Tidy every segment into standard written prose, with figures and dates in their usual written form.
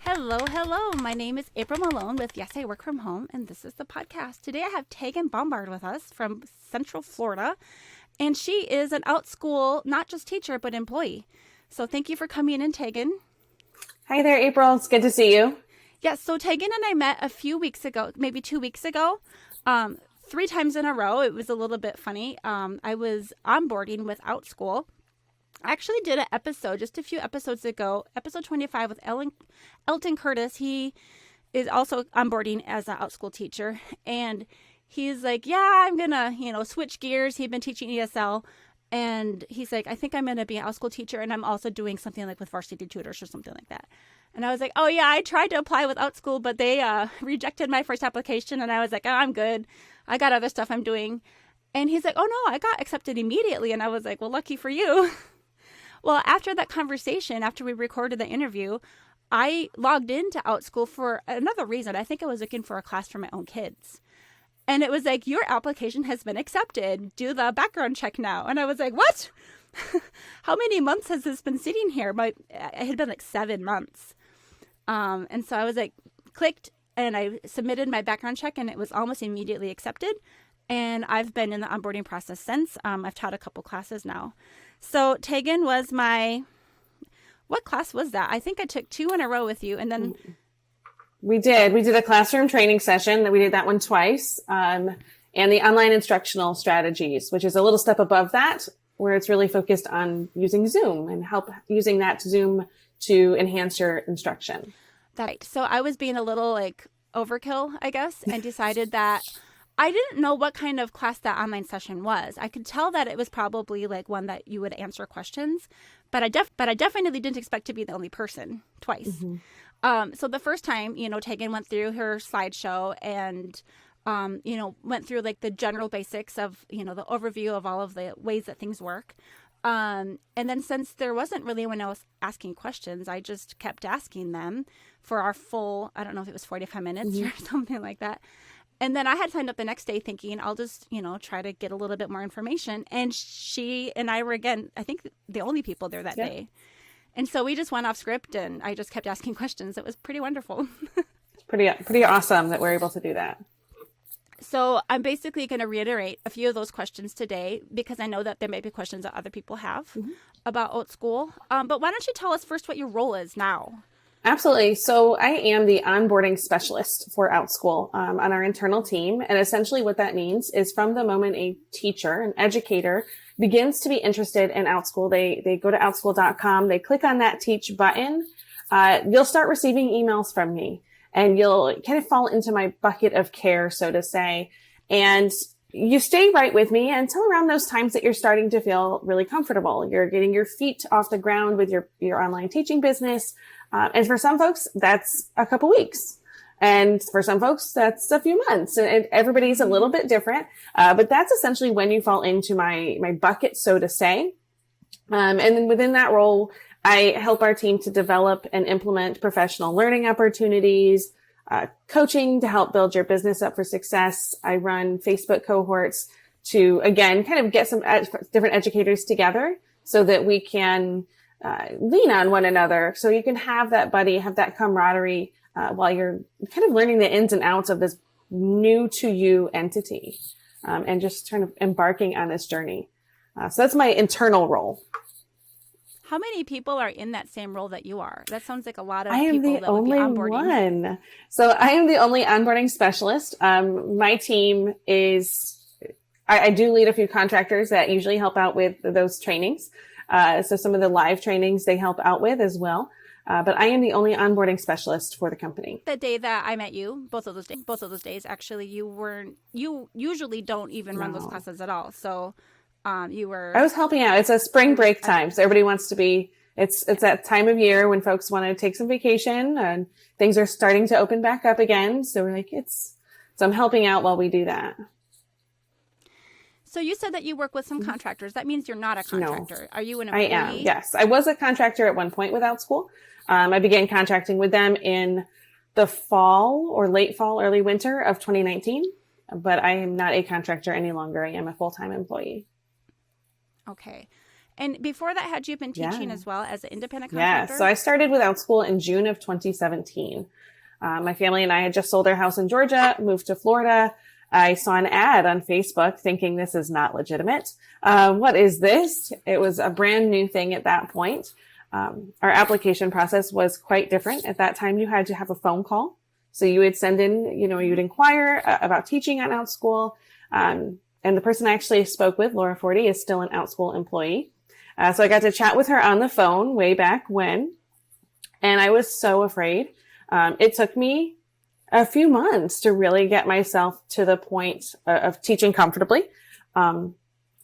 Hello, hello. My name is April Malone with Yes, I Work From Home, and this is the podcast. Today I have Tegan Bombard with us from Central Florida, and she is an Outschool, not just teacher, but employee. So thank you for coming in, Tegan. Hi there, April. It's good to see you. Yes, so Tegan and I met a few weeks ago, maybe 2 weeks ago, 3 times in a row. It was a little bit funny. I was onboarding with Outschool. I actually did an episode just a few episodes ago, episode 25 with Elton Curtis. He is also onboarding as an Outschool teacher. And he's like, yeah, I'm going to, switch gears. He'd been teaching ESL. And he's like, I think I'm going to be an Outschool teacher. And I'm also doing something like with varsity tutors or something like that. And I was like, oh, yeah, I tried to apply with Outschool, but they rejected my first application. And I was like, oh, I'm good. I got other stuff I'm doing. And he's like, oh, no, I got accepted immediately. And I was like, well, lucky for you. Well, after that conversation, after we recorded the interview, I logged into Outschool for another reason. I think I was looking for a class for my own kids. And it was like, your application has been accepted. Do the background check now. And I was like, what? How many months has this been sitting here? It had been like 7 months. And so I was like, clicked, and I submitted my background check, and it was almost immediately accepted. And I've been in the onboarding process since. I've taught a couple classes now. So Tegan was what class was that? I think I took 2 in a row with you. And then We did a classroom training session that we did that one twice. And the online instructional strategies, which is a little step above that, where it's really focused on using Zoom and using that Zoom to enhance your instruction. Right. So I was being a little overkill, I guess, and decided that I didn't know what kind of class that online session was. I could tell that it was probably like one that you would answer questions, but I definitely didn't expect to be the only person twice. Mm-hmm. So the first time, Tegan went through her slideshow and, went through like the general basics of, the overview of all of the ways that things work. And then since there wasn't really anyone else asking questions, I just kept asking them for our full, I don't know if it was 45 minutes or something like that. And then I had signed up the next day thinking I'll just, try to get a little bit more information. And she and I were, again, I think the only people there that day. And so we just went off script and I just kept asking questions. It was pretty wonderful. It's pretty awesome that we're able to do that. So I'm basically going to reiterate a few of those questions today because I know that there may be questions that other people have about Outschool. But why don't you tell us first what your role is now? Absolutely. So I am the onboarding specialist for Outschool on our internal team. And essentially what that means is from the moment a teacher, an educator, begins to be interested in Outschool, they go to outschool.com, they click on that teach button, you'll start receiving emails from me and you'll kind of fall into my bucket of care, so to say. And you stay right with me until around those times that you're starting to feel really comfortable. You're getting your feet off the ground with your online teaching business. And for some folks, that's a couple weeks. And for some folks, that's a few months. And everybody's a little bit different. But that's essentially when you fall into my bucket, so to say. And then within that role, I help our team to develop and implement professional learning opportunities, coaching to help build your business up for success. I run Facebook cohorts to, again, kind of get some different educators together so that we can lean on one another. So you can have that buddy, have that camaraderie while you're kind of learning the ins and outs of this new to you entity and just kind of embarking on this journey. So that's my internal role. How many people are in that same role that you are? That sounds like a lot of people. I am the only one. So I am the only onboarding specialist. My team is, I do lead a few contractors that usually help out with those trainings. So some of the live trainings they help out with as well. But I am the only onboarding specialist for the company. The day that I met you, both of those days, actually, you usually don't even run those classes at all. So you were. I was helping out. It's a spring break time. So everybody wants to be, it's that time of year when folks want to take some vacation and things are starting to open back up again. So we're like, so I'm helping out while we do that. So you said that you work with some contractors. That means you're not a contractor. No, are you an employee? I am, yes. I was a contractor at one point with Outschool. I began contracting with them in the fall or late fall, early winter of 2019. But I am not a contractor any longer. I am a full-time employee. Okay. And before that, had you been teaching Yeah. as well as an independent Yeah. contractor? So I started with Outschool in June of 2017. My family and I had just sold our house in Georgia, moved to Florida. I saw an ad on Facebook thinking this is not legitimate. What is this? It was a brand new thing at that point. Our application process was quite different. At that time, you had to have a phone call. So you would send in, you'd inquire about teaching at Outschool. And the person I actually spoke with, Laura Forty, is still an Outschool employee. So I got to chat with her on the phone way back when. And I was so afraid. It took me a few months to really get myself to the point of teaching comfortably. And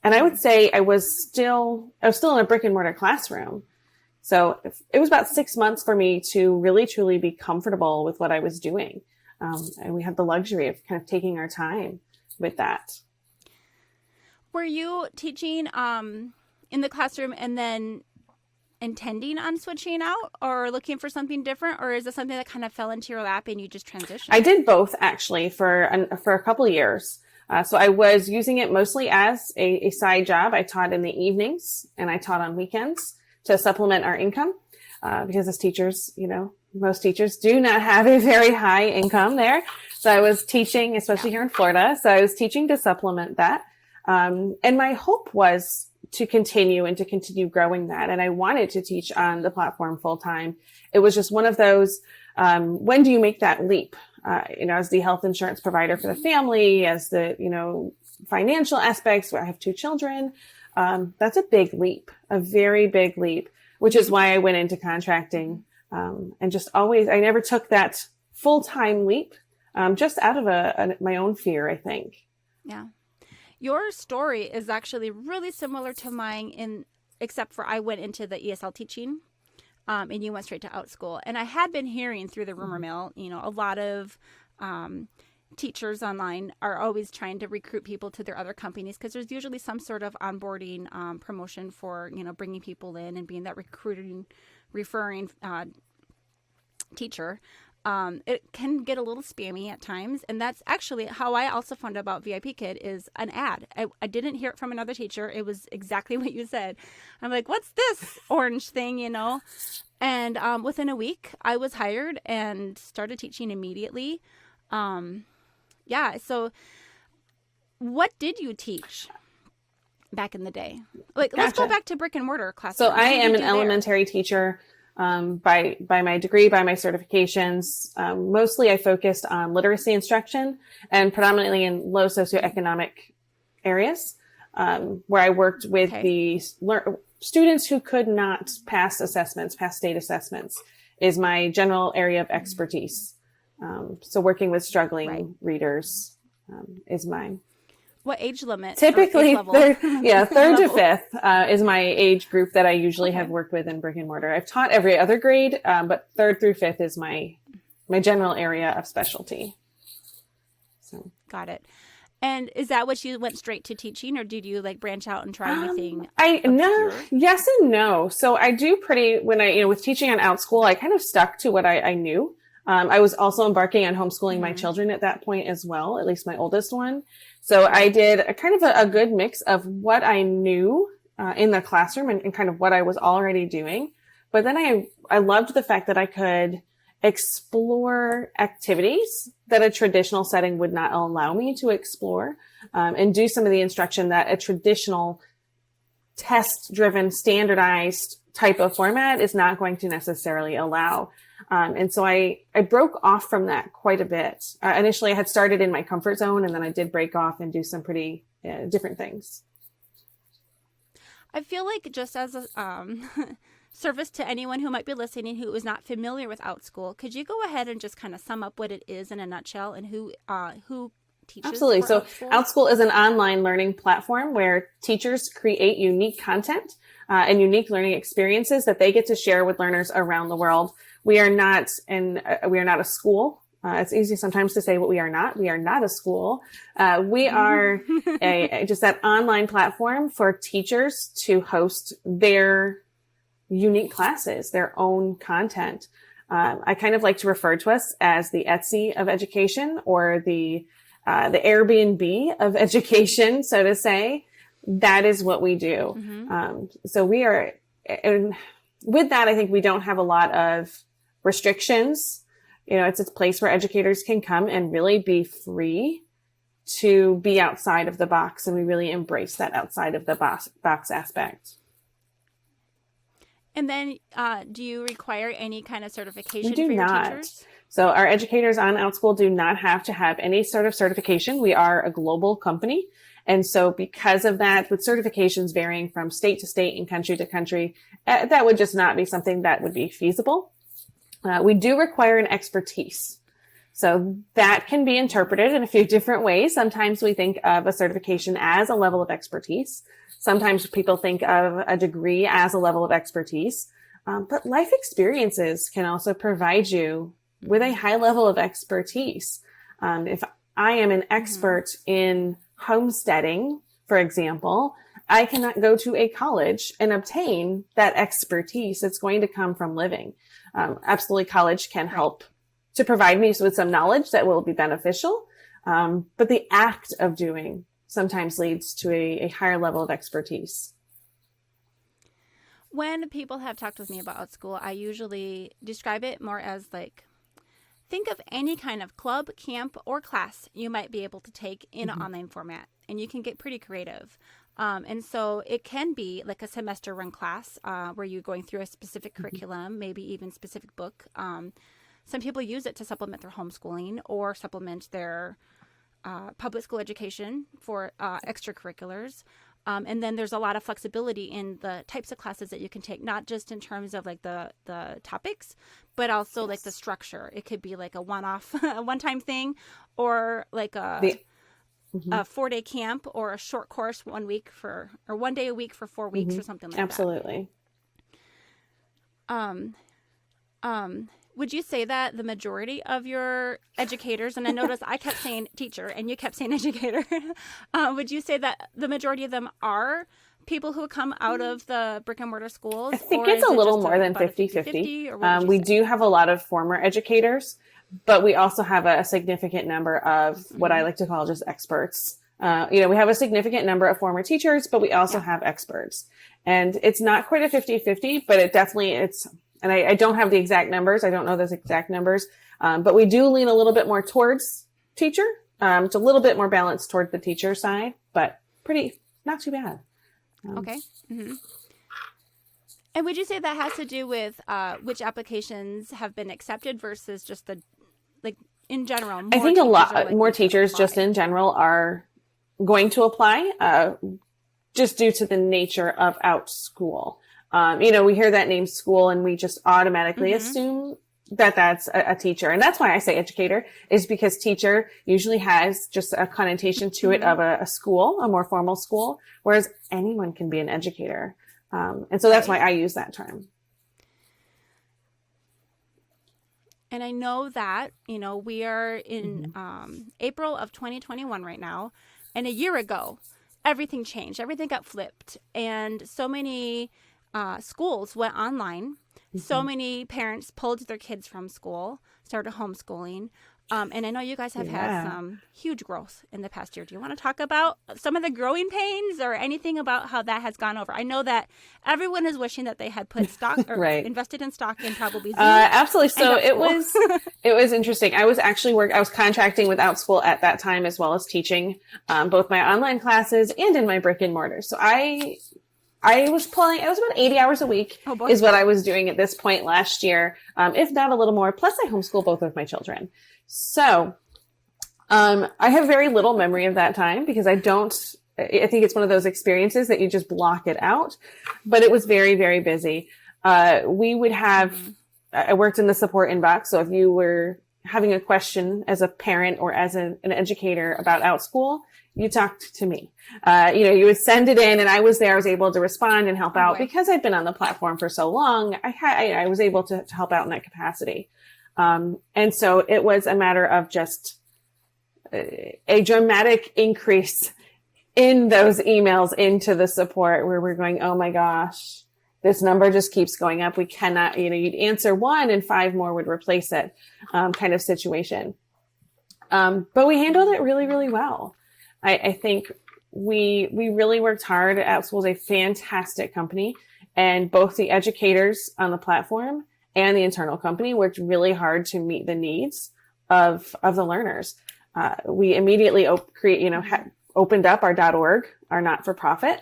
I would say I was still in a brick and mortar classroom. So it was about 6 months for me to really, truly be comfortable with what I was doing. And we had the luxury of kind of taking our time with that. Were you teaching in the classroom and then intending on switching out or looking for something different? Or is it something that kind of fell into your lap and you just transitioned? I did both actually for a couple of years. So I was using it mostly as a side job. I taught in the evenings and I taught on weekends to supplement our income, because as teachers, most teachers do not have a very high income there. So I was teaching, especially here in Florida. So I was teaching to supplement that. And my hope was to continue growing that. And I wanted to teach on the platform full time. It was just one of those, when do you make that leap? As the health insurance provider for the family, as the, financial aspects, where I have 2 children, that's a big leap, a very big leap, which is why I went into contracting. And just always, I never took that full-time leap, just out of my own fear, I think. Yeah. Your story is actually really similar to mine except for I went into the ESL teaching, and you went straight to Outschool. And I had been hearing through the rumor mill, a lot of teachers online are always trying to recruit people to their other companies because there's usually some sort of onboarding promotion for, bringing people in and being that referring teacher. It can get a little spammy at times. And that's actually how I also found out about VIP Kid is an ad. I didn't hear it from another teacher. It was exactly what you said. I'm like, what's this orange thing, And within a week, I was hired and started teaching immediately. So what did you teach back in the day? Let's go back to brick and mortar classes. So I am an elementary teacher. By my degree, by my certifications. Mostly I focused on literacy instruction and predominantly in low socioeconomic areas, where I worked with the students who could not pass state assessments is my general area of expertise. So working with struggling readers, is mine. What age limit? Typically, third to fifth is my age group that I usually have worked with in brick and mortar. I've taught every other grade, but 3rd through 5th is my general area of specialty. So got it. And is that what you went straight to teaching, or did you branch out and try anything? Yes and no. So I do with teaching on Outschool, I kind of stuck to what I knew. I was also embarking on homeschooling my children at that point as well, at least my oldest one. So I did a good mix of what I knew in the classroom and kind of what I was already doing. But then I loved the fact that I could explore activities that a traditional setting would not allow me to explore, and do some of the instruction that a traditional test-driven, standardized type of format is not going to necessarily allow. And so I broke off from that quite a bit. Initially, I had started in my comfort zone, and then I did break off and do some pretty different things. I feel like just as a service to anyone who might be listening who is not familiar with Outschool, could you go ahead and just kind of sum up what it is in a nutshell and who teaches? Absolutely. So Outschool is an online learning platform where teachers create unique content and unique learning experiences that they get to share with learners around the world. We are not a school. It's easy sometimes to say what we are not. We are not a school. We are just that online platform for teachers to host their unique classes, their own content. I kind of like to refer to us as the Etsy of education, or the Airbnb of education, so to say. that is what we do. So we are, and with that, I think we don't have a lot of restrictions. You know, it's a place where educators can come and really be free to be outside of the box. And we really embrace that outside of the box aspect. And then do you require any kind of certification We do for your not. teachers? So our educators on Outschool do not have to have any sort of certification. We are a global company. And so because of that, with certifications varying from state to state and country to country, that would just not be something that would be feasible. We do require an expertise. So that can be interpreted in a few different ways. Sometimes we think of a certification as a level of expertise. Sometimes people think of a degree as a level of expertise. But life experiences can also provide you with a high level of expertise. If I am an expert in homesteading, for example, I cannot go to a college and obtain that expertise. It's going to come from living. Absolutely, college can help to provide me with some knowledge that will be beneficial. But the act of doing sometimes leads to a higher level of expertise. When people have talked with me about Outschool, I usually describe it more as like, think of any kind of club, camp, or class you might be able to take in an online format, and you can get pretty creative. And so it can be like a semester run class where you're going through a specific curriculum, maybe even specific book. Some people use it to supplement their homeschooling or supplement their public school education for extracurriculars. And then there's a lot of flexibility in the types of classes that you can take, not just in terms of like the topics, but also like the structure. It could be like a one-off, a one-time thing, or like a 4-day camp or a short course 1 week or 1 day a week for 4 weeks or something like Absolutely. that. Would you say that the majority of your educators, and I noticed I kept saying teacher and you kept saying educator, would you say that the majority of them are people who come out of the brick and mortar schools? I think it's a little more than 50-50. We do have a lot of former educators, but we also have a significant number of what I like to call just experts. We have a significant number of former teachers, but we also have experts. And it's not quite a 50-50, but it definitely, and I don't have the exact numbers. I don't know those exact numbers. But we do lean a little bit more towards teacher. It's a little bit more balanced toward the teacher side, but not too bad. Okay. And would you say that has to do with which applications have been accepted versus just in general? I think a lot more teachers just in general are going to apply just due to the nature of Outschool. We hear that name school and we just automatically assume that that's a teacher. And that's why I say educator, is because teacher usually has just a connotation to it of a school, a more formal school, whereas anyone can be an educator. And so that's why I use that term. And I know that, we are in April of 2021 right now. And a year ago, everything changed. Everything got flipped. And so many schools went online. So many parents pulled their kids from school, started homeschooling. And I know you guys have had some huge growth in the past year. Do you want to talk about some of the growing pains or anything about how that has gone over? I know that everyone is wishing that they had put stock or invested in stock in probably Zoom. Absolutely. So it was interesting. I was actually I was contracting with Outschool at that time, as well as teaching both my online classes and in my brick and mortar. So I was about 80 hours a week is what I was doing at this point last year, if not a little more. Plus I homeschool both of my children. So, I have very little memory of that time because I think it's one of those experiences that you just block it out, but it was very, very busy. We would have, I worked in the support inbox. So if you were having a question as a parent or as an educator about Outschool, you talked to me. You would send it in and I was there. I was able to respond and help out because I'd been on the platform for so long. I was able to help out in that capacity. And so it was a matter of just a dramatic increase in those emails into the support where we're going, oh my gosh, this number just keeps going up. We cannot, you'd answer one and 5 more would replace it, kind of situation. But we handled it really, really well. I think we really worked hard. Outschool is a fantastic company, and both the educators on the platform and the internal company worked really hard to meet the needs of the learners. We immediately opened up our .org, our not-for-profit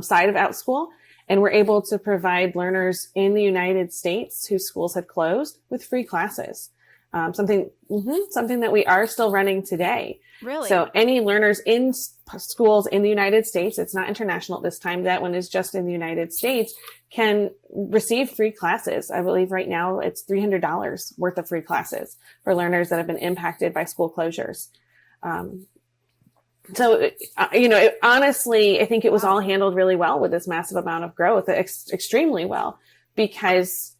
side of Outschool, and we're able to provide learners in the United States whose schools had closed with free classes. Something that we are still running today. Really? So any learners in schools in the United States, it's not international at this time, that one is just in the United States, can receive free classes. I believe right now it's $300 worth of free classes for learners that have been impacted by school closures. Honestly, I think it was all handled really well with this massive amount of growth, extremely well, because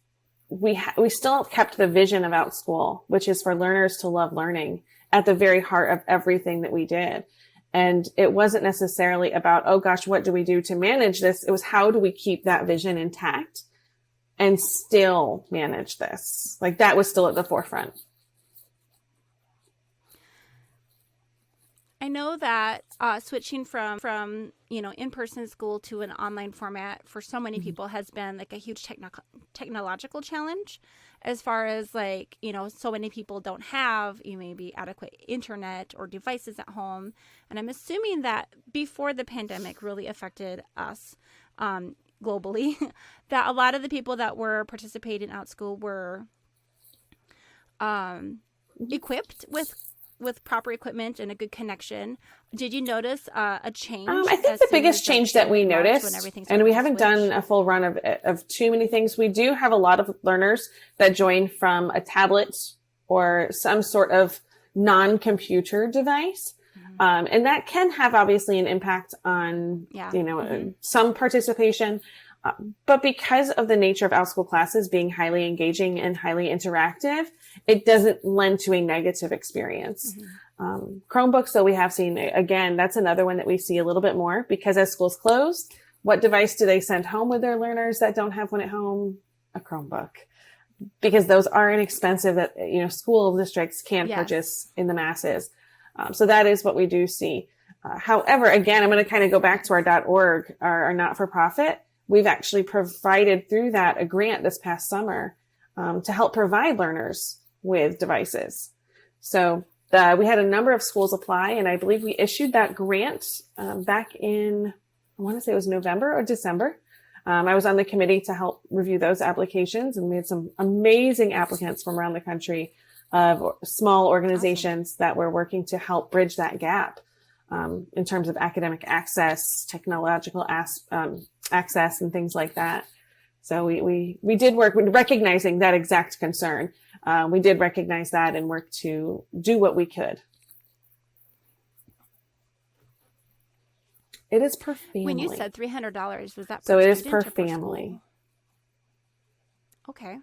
we still kept the vision of Outschool, which is for learners to love learning, at the very heart of everything that we did. And it wasn't necessarily about, oh gosh, what do we do to manage this? It was, how do we keep that vision intact and still manage this? Like, that was still at the forefront. I know that switching from in-person school to an online format for so many people has been like a huge technological challenge, as far as so many people don't have maybe adequate internet or devices at home. And I'm assuming that before the pandemic really affected us globally, that a lot of the people that were participating in Outschool were equipped with proper equipment and a good connection. Did you notice a change? I think the biggest change that we noticed, and we haven't done a full run of too many things, we do have a lot of learners that join from a tablet or some sort of non-computer device. And that can have obviously an impact on, some participation. But because of the nature of Outschool classes being highly engaging and highly interactive, it doesn't lend to a negative experience. Chromebooks, though, we have seen, again, that's another one that we see a little bit more, because as schools close, what device do they send home with their learners that don't have one at home? A Chromebook. Because those are inexpensive that, school districts can purchase in the masses. So that is what we do see. However, again, I'm going to kind of go back to our .org, our not-for-profit. We've actually provided through that a grant this past summer to help provide learners with devices. So we had a number of schools apply, and I believe we issued that grant back in, I want to say it was November or December. I was on the committee to help review those applications, and we had some amazing applicants from around the country of small organizations that were working to help bridge that gap in terms of academic access, technological access, and things like that. So we did work with recognizing that exact concern. We did recognize that and work to do what we could. It is per family. When you said $300, was that per so it is student per or per family. School? Okay.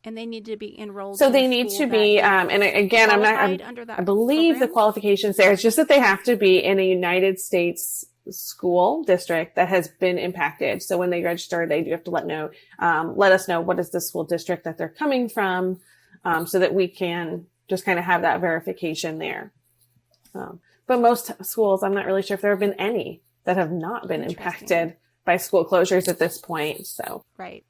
And they need to be enrolled. So they need to be, and again, I believe the qualifications there. It's just that they have to be in a United States school district that has been impacted. So when they register, they do have to let us know what is the school district that they're coming from, so that we can just kind of have that verification there. But most schools, I'm not really sure if there have been any that have not been impacted by school closures at this point. So right.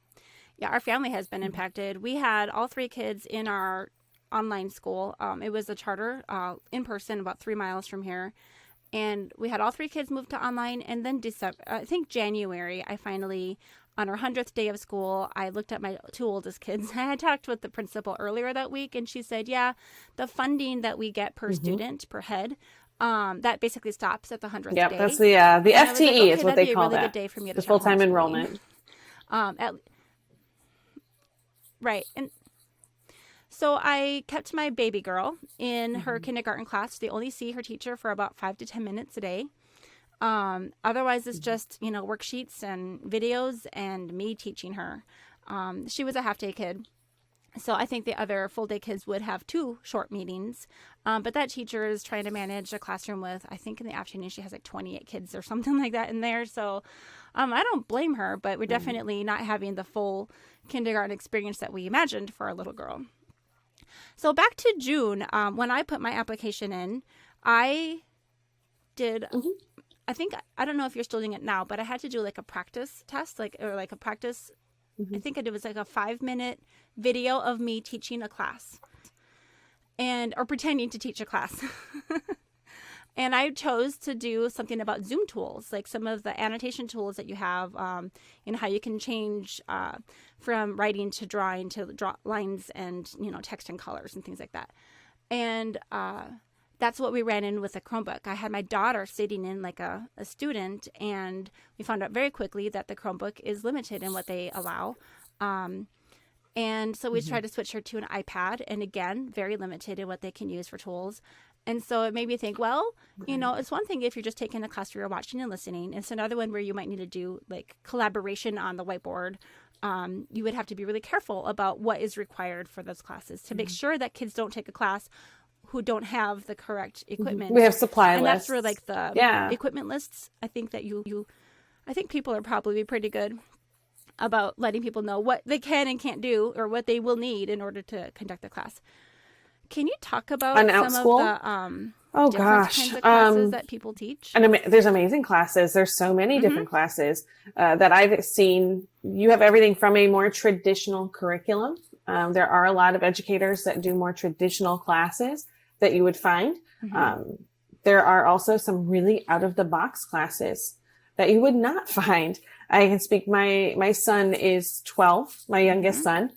Yeah, our family has been impacted. We had all three kids in our online school. It was a charter, in person, about 3 miles from here. And we had all three kids move to online. And then January, I finally, on our 100th day of school, I looked at my two oldest kids. I had talked with the principal earlier that week, and she said, yeah, the funding that we get per student, per head, that basically stops at the 100th day. Yep, that's the FTE is what they call that. Good day for me to the full-time enrollment. Right. And so I kept my baby girl in her kindergarten class. They only see her teacher for about 5 to 10 minutes a day. Otherwise, it's just, worksheets and videos and me teaching her. She was a half-day kid. So I think the other full-day kids would have 2 short meetings. But that teacher is trying to manage a classroom with, I think in the afternoon, she has like 28 kids or something like that in there. So I don't blame her, but we're definitely not having the full kindergarten experience that we imagined for our little girl. So back to June, when I put my application in, I did, Mm-hmm. I don't know if you're still doing it now, but I had to do like a practice test, or like a practice. Mm-hmm. I think it was like a 5-minute video of me teaching a class or pretending to teach a class. And I chose to do something about Zoom tools, like some of the annotation tools that you have, and how you can change from writing to drawing to draw lines and, text and colors and things like that. And that's what we ran in with a Chromebook. I had my daughter sitting in like a student, and we found out very quickly that the Chromebook is limited in what they allow. And so we tried to switch her to an iPad, and again, very limited in what they can use for tools. And so it made me think, well, it's one thing if you're just taking a class where you're watching and listening. It's another one where you might need to do like collaboration on the whiteboard. You would have to be really careful about what is required for those classes to make sure that kids don't take a class who don't have the correct equipment. We have supply lists. And that's where like the equipment lists, I think that I think people are probably pretty good about letting people know what they can and can't do or what they will need in order to conduct the class. Can you talk about some Outschool? of the kinds of classes that people teach? And there's amazing classes. There's so many different classes that I've seen. You have everything from a more traditional curriculum. There are a lot of educators that do more traditional classes that you would find. There are also some really out of the box classes that you would not find. I can speak. My son is 12, my youngest son.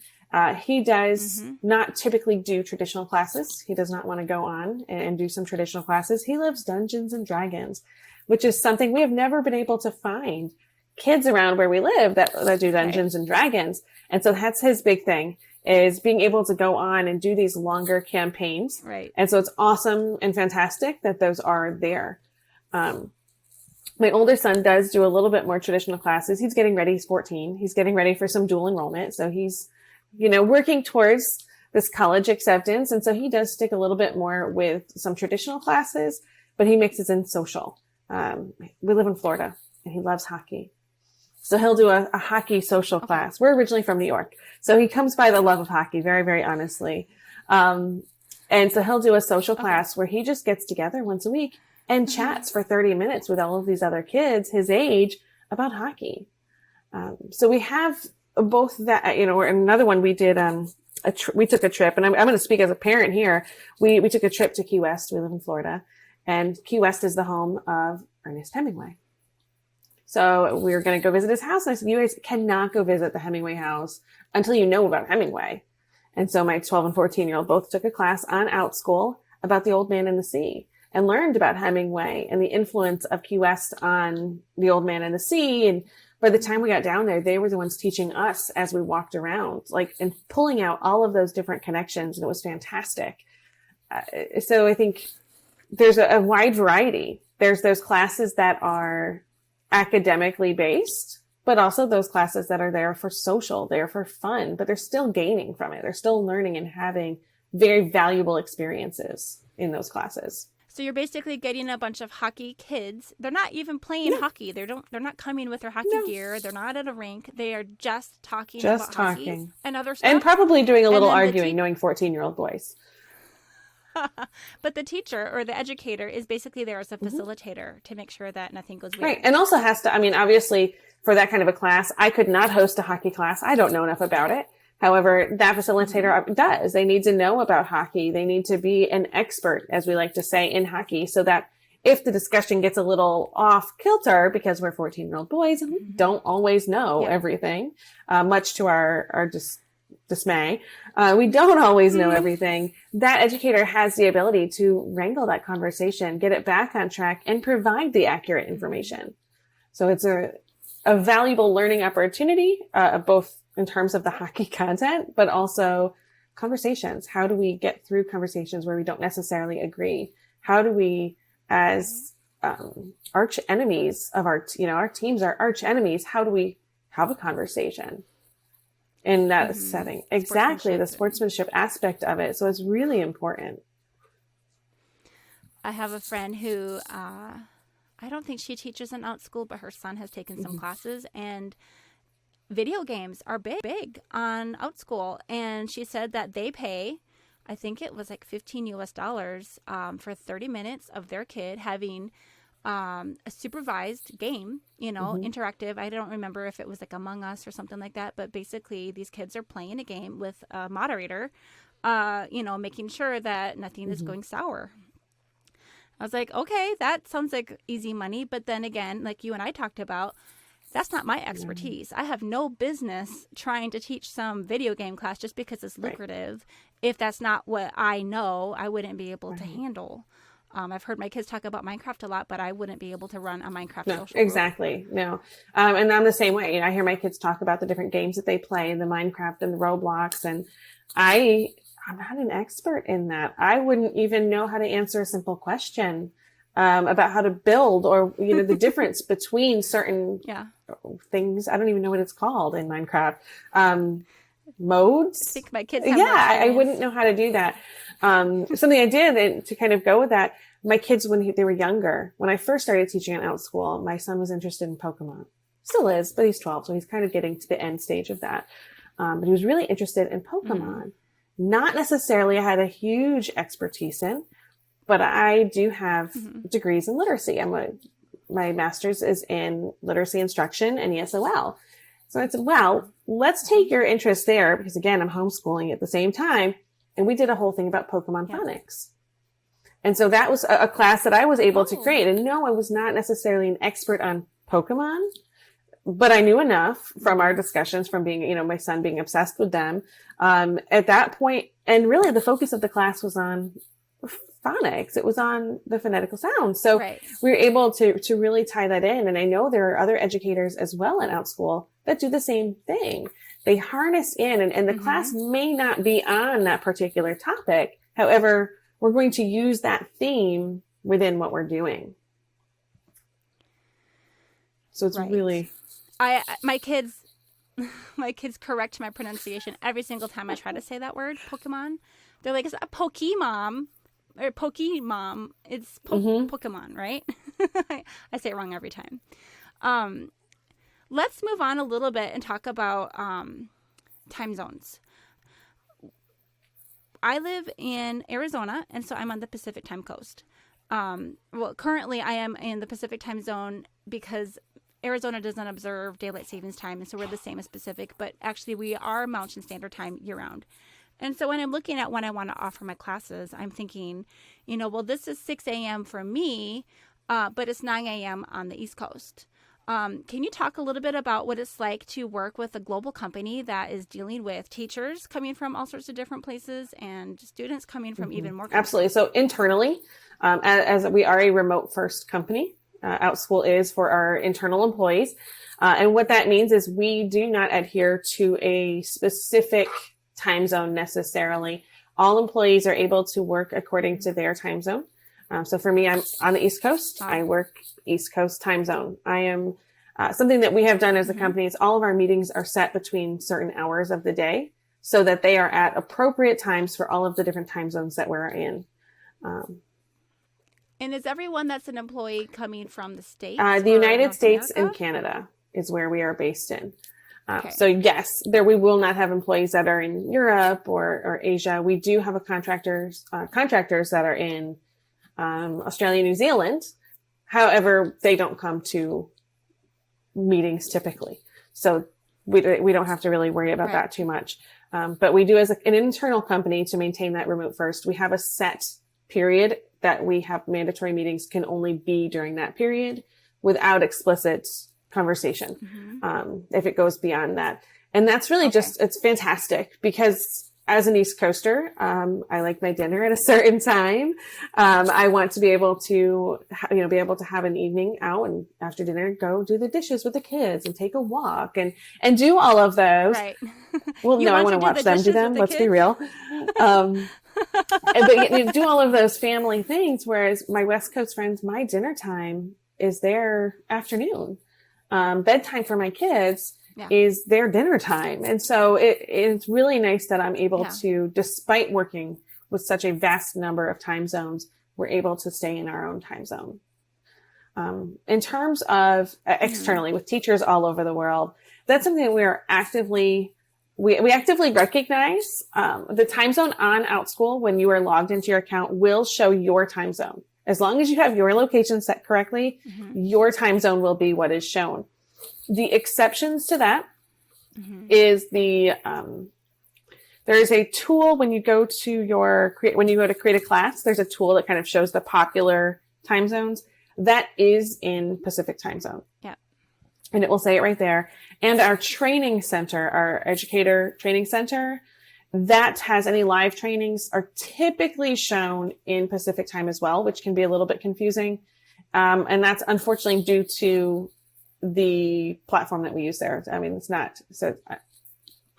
He does not typically do traditional classes. He does not want to go on and do some traditional classes. He loves Dungeons and Dragons, which is something we have never been able to find kids around where we live that do Dungeons and Dragons. And so that's his big thing, is being able to go on and do these longer campaigns. Right. And so it's awesome and fantastic that those are there. My older son does do a little bit more traditional classes. He's getting ready. He's 14. He's getting ready for some dual enrollment. So he's working towards this college acceptance. And so he does stick a little bit more with some traditional classes, but he mixes in social. We live in Florida and he loves hockey. So he'll do a hockey social class. We're originally from New York. So he comes by the love of hockey, very, very honestly. And so he'll do a social class where he just gets together once a week and chats for 30 minutes with all of these other kids his age about hockey. So we have both that, or another one we did, we took a trip, and I'm going to speak as a parent here. We took a trip to Key West. We live in Florida, and Key West is the home of Ernest Hemingway. So we were going to go visit his house. And I said, you guys cannot go visit the Hemingway house until you know about Hemingway. And so my 12 and 14-year-old both took a class on Outschool about the Old Man and the Sea and learned about Hemingway and the influence of Key West on the Old Man and the Sea. And by the time we got down there, they were the ones teaching us as we walked around, and pulling out all of those different connections. And it was fantastic. So I think there's a wide variety. There's those classes that are academically based, but also those classes that are there for social, there for fun, but they're still gaining from it. They're still learning and having very valuable experiences in those classes. So you're basically getting a bunch of hockey kids. They're not even playing hockey. They're not coming with their hockey gear. They're not at a rink. They are just talking about hockey and other stuff. And probably doing a little arguing, knowing 14-year-old boys. But the teacher or the educator is basically there as a facilitator to make sure that nothing goes weird. Right. And also has to, obviously for that kind of a class, I could not host a hockey class. I don't know enough about it. However, that facilitator does. They need to know about hockey. They need to be an expert, as we like to say, in hockey, so that if the discussion gets a little off kilter, because we're 14-year-old boys and we don't always know everything, much to our dismay, we don't always know everything. That educator has the ability to wrangle that conversation, get it back on track, and provide the accurate information. So it's a valuable learning opportunity, both in terms of the hockey content, but also conversations. How do we get through conversations where we don't necessarily agree? How do we, as arch enemies of our teams are arch enemies, how do we have a conversation in that setting? Exactly, the sportsmanship aspect of it. So it's really important. I have a friend who, I don't think she teaches in Outschool, but her son has taken some classes, and video games are big on Outschool. And she said that they pay, I think it was like $15 US for 30 minutes of their kid having a supervised game, interactive. I don't remember if it was like Among Us or something like that, but basically these kids are playing a game with a moderator, making sure that nothing is going sour. I was like, okay, that sounds like easy money. But then again, like you and I talked about, that's not my expertise. I have no business trying to teach some video game class just because it's lucrative. If that's not what I know, I wouldn't be able to handle. I've heard my kids talk about Minecraft a lot, but I wouldn't be able to run a Minecraft social group. Exactly. No. And I'm the same way. I hear my kids talk about the different games that they play, the Minecraft and the Roblox, and I'm not an expert in that. I wouldn't even know how to answer a simple question about how to build, or the difference between certain things. I don't even know what it's called in Minecraft. Modes. I think my kids have I wouldn't know how to do that. Something I did to kind of go with that, my kids, when they were younger, when I first started teaching at Outschool, my son was interested in Pokemon. Still is, but he's 12, so he's kind of getting to the end stage of that. But he was really interested in Pokemon. Not necessarily I had a huge expertise in, but I do have degrees in literacy. My master's is in literacy instruction and ESOL. So I said, well, let's take your interest there, because again, I'm homeschooling at the same time. And we did a whole thing about Pokemon phonics. And so that was a class that I was able to create. And no, I was not necessarily an expert on Pokemon, but I knew enough from our discussions, from being, my son being obsessed with them, at that point. And really the focus of the class was on phonics. It was on the phonetical sounds. So we were able to really tie that in. And I know there are other educators as well at Outschool that do the same thing. They harness in, and the class may not be on that particular topic. However, we're going to use that theme within what we're doing. So it's really... My kids correct my pronunciation every single time I try to say that word, Pokemon. They're like, it's a Pokemon or Pokemon. It's Pokemon, right? I say it wrong every time. Let's move on a little bit and talk about time zones. I live in Arizona, and so I'm on the Pacific time coast. Currently I am in the Pacific time zone because Arizona doesn't observe daylight savings time, and so we're the same as Pacific, but actually we are Mountain Standard Time year-round. And so when I'm looking at when I want to offer my classes, I'm thinking, this is 6 a.m. for me, but it's 9 a.m. on the East Coast. Can you talk a little bit about what it's like to work with a global company that is dealing with teachers coming from all sorts of different places and students coming from even more countries? Absolutely. So internally, as we are a remote first company, Outschool is for our internal employees. And what that means is we do not adhere to a specific time zone necessarily. All employees are able to work according to their time zone. So for me, I'm on the East Coast. I work East Coast time zone. I am something that we have done as a company is all of our meetings are set between certain hours of the day so that they are at appropriate times for all of the different time zones that we're in. And is everyone that's an employee coming from the States? The United States and Canada is where we are based in. So yes, we will not have employees that are in Europe or Asia. We do have contractors that are in Australia, New Zealand. However, they don't come to meetings typically. So we don't have to really worry about that too much. But we do as an internal company to maintain that remote first. We have a set period that we have mandatory meetings can only be during that period without explicit conversation. If it goes beyond that. And that's really it's fantastic because as an East Coaster, I like my dinner at a certain time. I want to be able to, be able to have an evening out and after dinner, go do the dishes with the kids and take a walk and do all of those. Right. Well, no, I want to watch them do them. Let's be real. But do all of those family things. Whereas my West Coast friends, my dinner time is their afternoon. Bedtime for my kids is their dinner time. And so it's really nice that I'm able to, despite working with such a vast number of time zones, we're able to stay in our own time zone. In terms of externally with teachers all over the world, that's something that we are actively recognize. The time zone on Outschool, when you are logged into your account, will show your time zone. As long as you have your location set correctly, your time zone will be what is shown. The exceptions to that is there is a tool when you go to create a class, there's a tool that kind of shows the popular time zones. That is in Pacific time zone. Yeah. And it will say it right there. And our training center, our educator training center, that has any live trainings are typically shown in Pacific time as well, which can be a little bit confusing. And that's unfortunately due to the platform that we use there. I mean,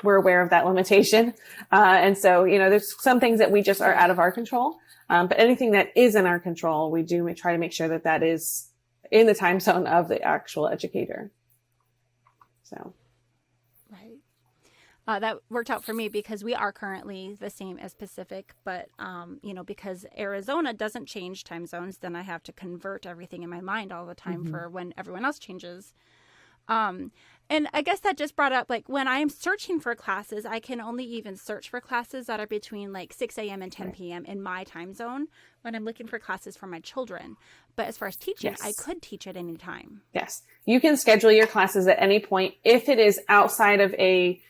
we're aware of that limitation. And so, there's some things that we just are out of our control. But anything that is in our control, we do try to make sure that that is in the time zone of the actual educator. So. Right. That worked out for me because we are currently the same as Pacific, but, because Arizona doesn't change time zones, then I have to convert everything in my mind all the time for when everyone else changes. And I guess that just brought up, like, when I am searching for classes, I can only even search for classes that are between like 6 a.m. and 10 p.m. in my time zone when I'm looking for classes for my children. But as far as teaching, I could teach at any time. Yes. You can schedule your classes at any point. If it is outside of a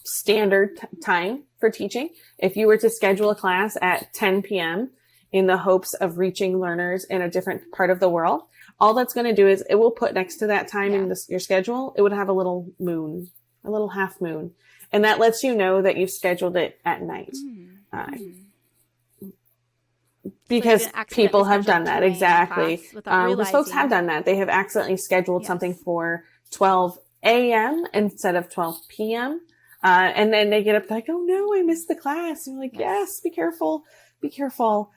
standard time for teaching, if you were to schedule a class at 10 p.m. in the hopes of reaching learners in a different part of the world, all that's going to do is it will put next to that time in your schedule, it would have a little moon, a little half moon. And that lets you know that you've scheduled it at night. Because people have done that. Exactly. Because folks have done that. They have accidentally scheduled something for 12 a.m. instead of 12 p.m. And then they get up like, oh no, I missed the class. And you're like, yes, be careful. Be careful.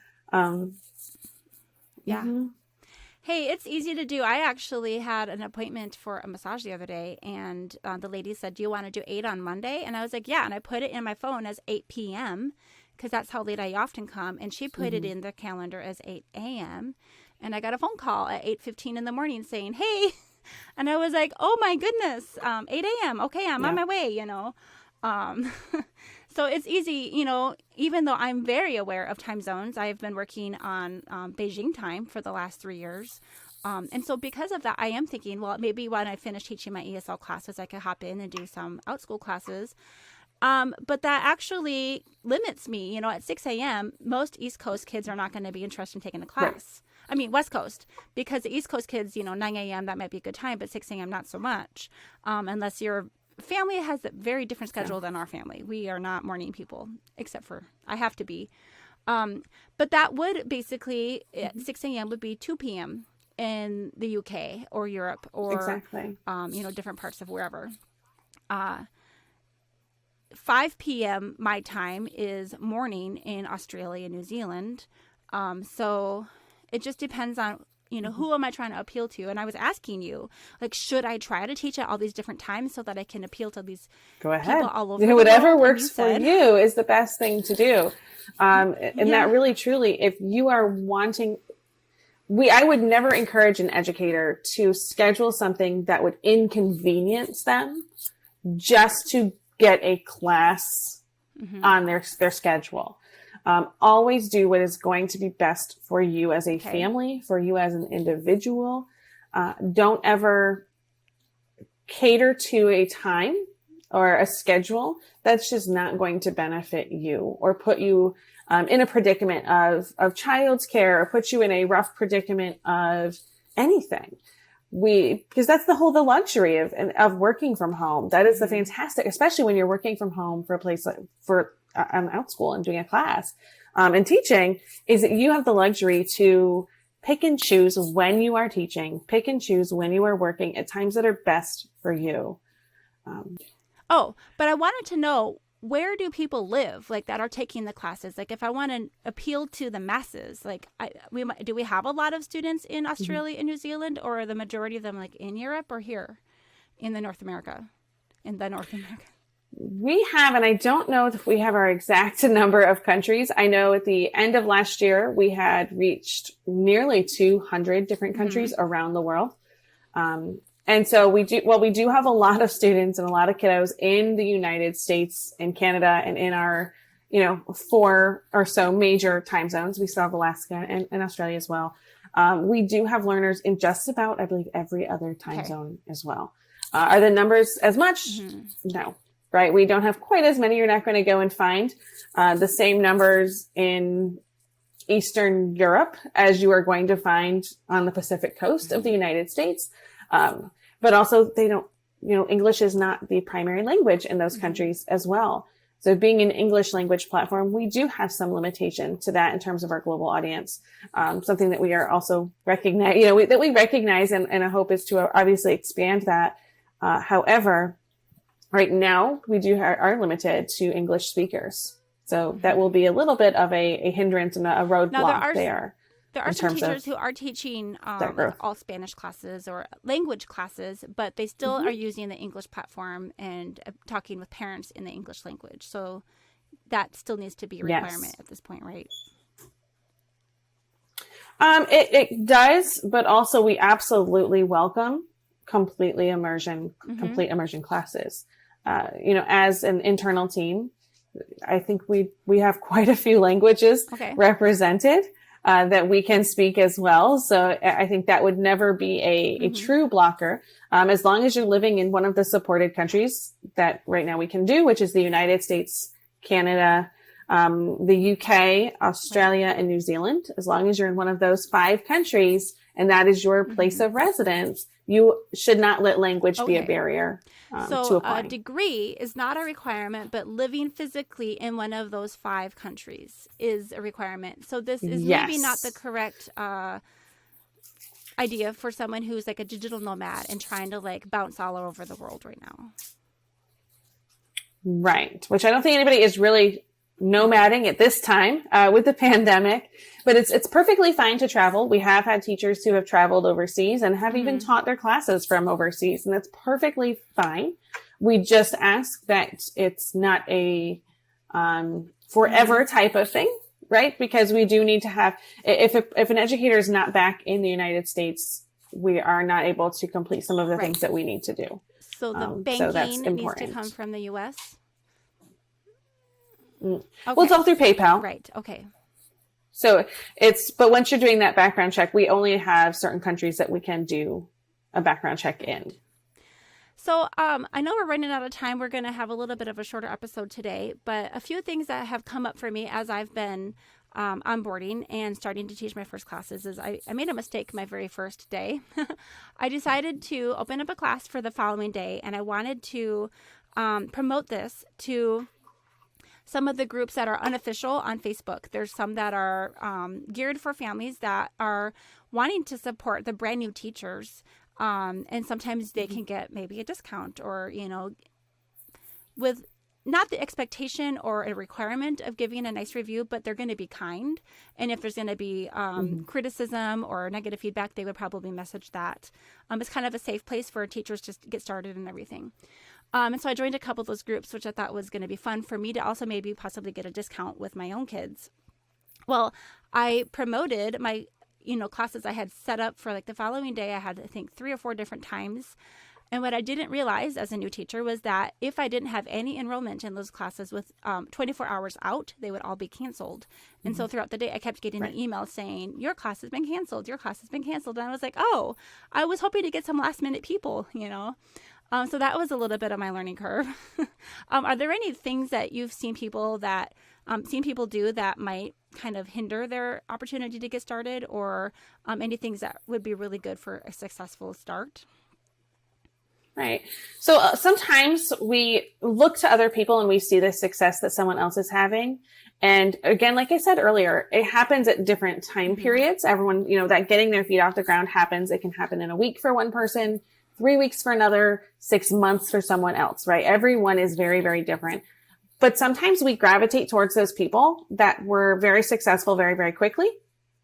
Hey, it's easy to do. I actually had an appointment for a massage the other day, and the lady said, do you want to do 8 on Monday? And I was like, yeah. And I put it in my phone as 8 p.m. because that's how late I often come. And she put it in the calendar as 8 a.m. And I got a phone call at 8:15 in the morning saying, hey. And I was like, oh, my goodness, 8 a.m. Okay, I'm on my way, So it's easy, even though I'm very aware of time zones. I've been working on Beijing time for the last 3 years. And so because of that, I am thinking, well, maybe when I finish teaching my ESL classes, I could hop in and do some Outschool classes. But that actually limits me. At 6 a.m., most East Coast kids are not going to be interested in taking a class. Right. I mean, West Coast, because the East Coast kids, 9 a.m., that might be a good time, but 6 a.m., not so much, unless your family has a very different schedule than our family. We are not morning people, except for I have to be. But that would basically, 6 a.m. would be 2 p.m. in the UK or Europe or, different parts of wherever. 5 p.m. my time is morning in Australia and New Zealand. So it just depends on, who am I trying to appeal to? And I was asking you, like, should I try to teach at all these different times so that I can appeal to these people all over the world? Whatever works for you is the best thing to do. And that really, truly, if you are wanting, I would never encourage an educator to schedule something that would inconvenience them just to get a class on their schedule. Always do what is going to be best for you as a family, for you as an individual. Don't ever cater to a time or a schedule that's just not going to benefit you or put you in a predicament of child's care or put you in a rough predicament of anything. Because that's the luxury of working from home. That is the fantastic, especially when you're working from home for a place like an Outschool and doing a class, and teaching, is that you have the luxury to pick and choose when you are teaching, pick and choose when you are working at times that are best for you. But I wanted to know, where do people live that are taking the classes? Like, if I want to appeal to the masses, do we have a lot of students in Australia and New Zealand, or are the majority of them in Europe or here in North America? We have, and I don't know if we have our exact number of countries. I know at the end of last year, we had reached nearly 200 different countries around the world. And so we do have a lot of students and a lot of kiddos in the United States and Canada and in our 4 or so major time zones. We still have Alaska and Australia as well. We do have learners in just about, I believe, every other time zone as well. Are the numbers as much? Mm-hmm. No, right? We don't have quite as many. You're not going to go and find the same numbers in Eastern Europe as you are going to find on the Pacific coast of the United States. But also they don't, English is not the primary language in those countries as well. So being an English language platform, we do have some limitation to that in terms of our global audience. Something that we are also recognize, that we recognize and a hope is to obviously expand that. However, right now we are limited to English speakers. So that will be a little bit of a hindrance and a roadblock there. There are some teachers who are teaching all Spanish classes or language classes, but they still are using the English platform and talking with parents in the English language. So that still needs to be a requirement at this point, right? It does, but also we absolutely welcome complete immersion classes. As an internal team, I think we have quite a few languages represented. That we can speak as well. So I think that would never be a true blocker. As long as you're living in one of the supported countries that right now we can do, which is the United States, Canada, the UK, Australia, and New Zealand. As long as you're in one of those 5 countries and that is your place of residence, you should not let language be a barrier. So a degree is not a requirement, but living physically in one of those 5 countries is a requirement. So this is maybe not the correct idea for someone who's like a digital nomad and trying to like bounce all over the world right now. Right. Which I don't think anybody is really nomading at this time with the pandemic, but it's perfectly fine to travel. We have had teachers who have traveled overseas and have even taught their classes from overseas, and that's perfectly fine. We just ask that it's not a forever type of thing, right? Because we do need to have, if an educator is not back in the United States, we are not able to complete some of the things that we need to do. So the banking needs to come from the U.S.? Okay. Well, it's all through PayPal. Right. Okay. So but once you're doing that background check, we only have certain countries that we can do a background check in. So I know we're running out of time. We're going to have a little bit of a shorter episode today, but a few things that have come up for me as I've been onboarding and starting to teach my first classes is I made a mistake my very first day. I decided to open up a class for the following day, and I wanted to promote this to some of the groups that are unofficial on Facebook. There's some that are geared for families that are wanting to support the brand new teachers. And sometimes they can get maybe a discount or, with not the expectation or a requirement of giving a nice review, but they're going to be kind. And if there's going to be criticism or negative feedback, they would probably message that. It's kind of a safe place for teachers to get started and everything. And so I joined a couple of those groups, which I thought was going to be fun for me to also maybe possibly get a discount with my own kids. Well, I promoted my, classes I had set up for like the following day. I had, I think, 3 or 4 different times. And what I didn't realize as a new teacher was that if I didn't have any enrollment in those classes with 24 hours out, they would all be canceled. And so throughout the day, I kept getting the email saying, your class has been canceled. Your class has been canceled. And I was like, oh, I was hoping to get some last minute people, So that was a little bit of my learning curve. Are there any things that you've seen people do that might kind of hinder their opportunity to get started, or any things that would be really good for a successful start? Right. So sometimes we look to other people and we see the success that someone else is having. And again, like I said earlier, it happens at different time periods. Everyone, that getting their feet off the ground happens. It can happen in a week for one person, 3 weeks for another, 6 months for someone else, right? Everyone is very, very different. But sometimes we gravitate towards those people that were very successful very, very quickly,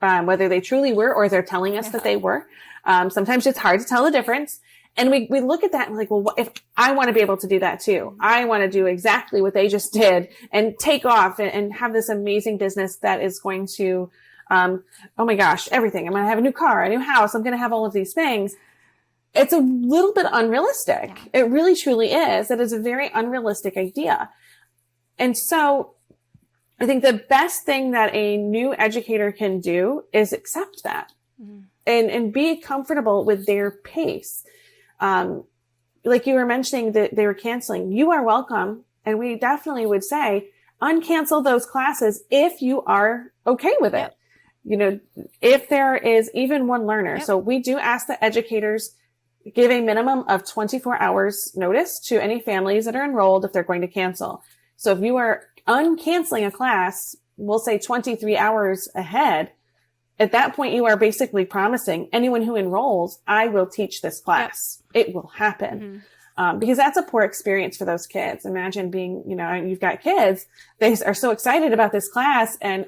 whether they truly were or they're telling us that they were. Sometimes it's hard to tell the difference. And we look at that and like, well, what if I want to be able to do that too? I want to do exactly what they just did and take off and have this amazing business that is going to, oh my gosh, everything. I'm going to have a new car, a new house. I'm going to have all of these things. It's a little bit unrealistic. Yeah. It really truly is. It is a very unrealistic idea. And so I think the best thing that a new educator can do is accept that and be comfortable with their pace. Like you were mentioning that they were canceling, you are welcome. And we definitely would say, uncancel those classes if you are okay with it. You know, if there is even one learner. So we do ask the educators give a minimum of 24 hours notice to any families that are enrolled if they're going to cancel. So if you are uncanceling a class, we'll say 23 hours ahead. At that point, you are basically promising anyone who enrolls, I will teach this class. It will happen. Because that's a poor experience for those kids. Imagine being, you know, you've got kids, they are so excited about this class and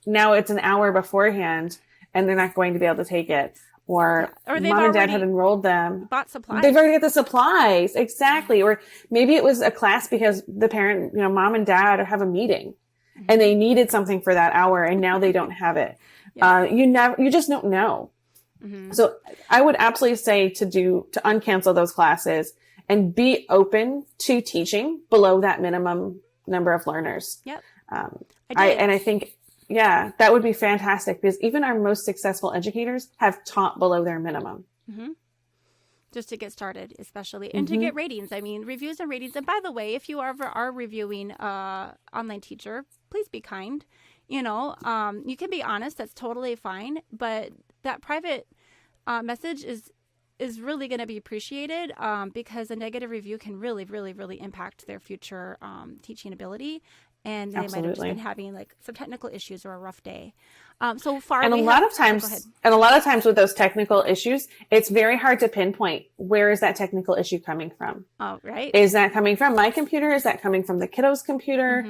now it's an hour beforehand and they're not going to be able to take it. Or mom and dad had enrolled them. Bought supplies. They've already got the supplies. Exactly. Or maybe it was a class because the parent, you know, mom and dad have a meeting and they needed something for that hour and now they don't have it. You just don't know. So I would absolutely say to uncancel those classes and be open to teaching below that minimum number of learners. I think, that would be fantastic because even our most successful educators have taught below their minimum. Just to get started, especially, and to get ratings. I mean, reviews and ratings. And by the way, if you ever are reviewing online teacher, please be kind. You know, you can be honest. That's totally fine. But that private message is really going to be appreciated because a negative review can really, really, really impact their future teaching ability. And they might have just been having like some technical issues or a rough day. So far, and a lot of times with those technical issues, it's very hard to pinpoint where is that technical issue coming from. Oh, right. Is that coming from my computer? Is that coming from the kiddo's computer?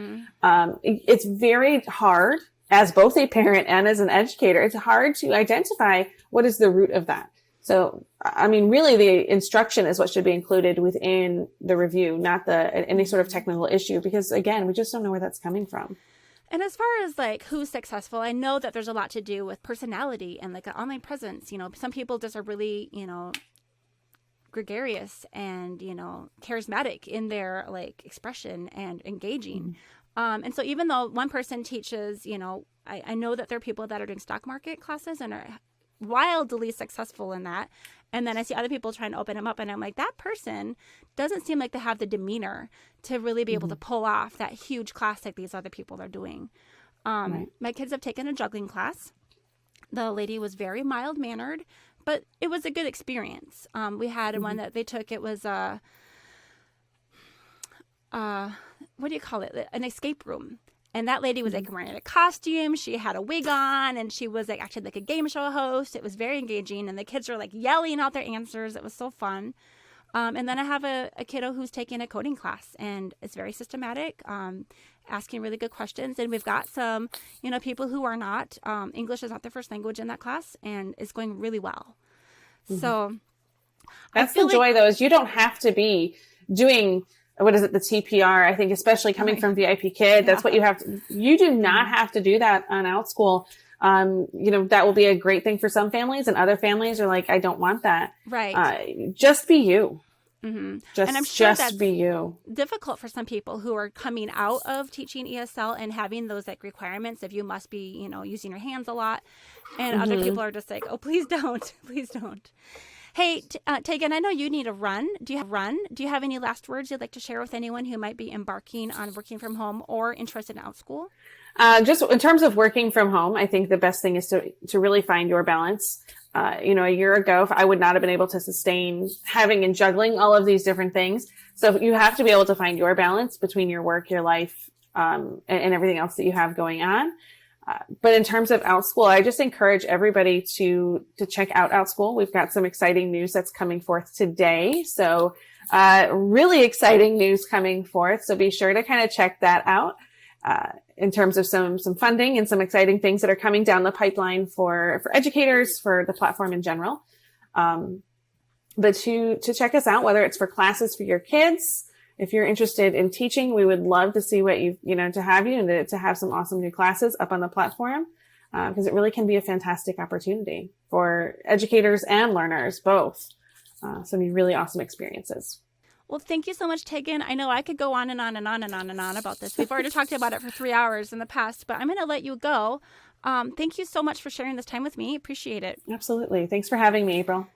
It's very hard as both a parent and as an educator. It's hard to identify what is the root of that. So, I mean, really the instruction is what should be included within the review, not any sort of technical issue, because again, we just don't know where that's coming from. And as far as like who's successful, I know that there's a lot to do with personality and like an online presence. You know, some people just are really, you know, gregarious and, you know, charismatic in their like expression and engaging. And so even though one person teaches, you know, I know that there are people that are doing stock market classes and are wildly successful in that. And then I see other people trying to open them up and I'm like, that person doesn't seem like they have the demeanor to really be able to pull off that huge class like these other people are doing. My kids have taken a juggling class. The lady was very mild-mannered, but it was a good experience. We had one that they took. It was what do you call it? An escape room. And that lady was like wearing a costume. She had a wig on and she was like acted like a game show host. It was very engaging. And the kids were like yelling out their answers. It was so fun. And then I have a kiddo who's taking a coding class and it's very systematic, asking really good questions. And we've got some, you know, people who are not, English is not their first language in that class and it's going really well. So that's the joy though, is you don't have to be doing what is it, the TPR, I think, especially coming from VIP Kid, that's what you have to, you do not have to do that on Outschool. You know, that will be a great thing for some families and other families are like, I don't want that. Right. Just be you. And I'm sure just that's be you. difficult for some people who are coming out of teaching ESL and having those like requirements of you must be, you know, using your hands a lot. And other people are just like, oh, please don't. Please don't. Hey, Tegan, I know you need a run. Do you have any last words you'd like to share with anyone who might be embarking on working from home or interested in Outschool? Just in terms of working from home, I think the best thing is to really find your balance. You know, a year ago, I would not have been able to sustain having and juggling all of these different things. So you have to be able to find your balance between your work, your life, and everything else that you have going on. But in terms of Outschool, I just encourage everybody to check out Outschool. We've got some exciting news that's coming forth today. So, really exciting news coming forth. So be sure to kind of check that out, in terms of some funding and some exciting things that are coming down the pipeline for educators, for the platform in general. But to check us out, whether it's for classes for your kids, if you're interested in teaching, we would love to see what to have you and to have some awesome new classes up on the platform, because it really can be a fantastic opportunity for educators and learners both. Some really awesome experiences. Well, thank you so much, Tegan. I know I could go on and on and on and on and on about this. We've already talked about it for 3 hours in the past, but I'm going to let you go. Thank you so much for sharing this time with me. Appreciate it. Absolutely. Thanks for having me, April.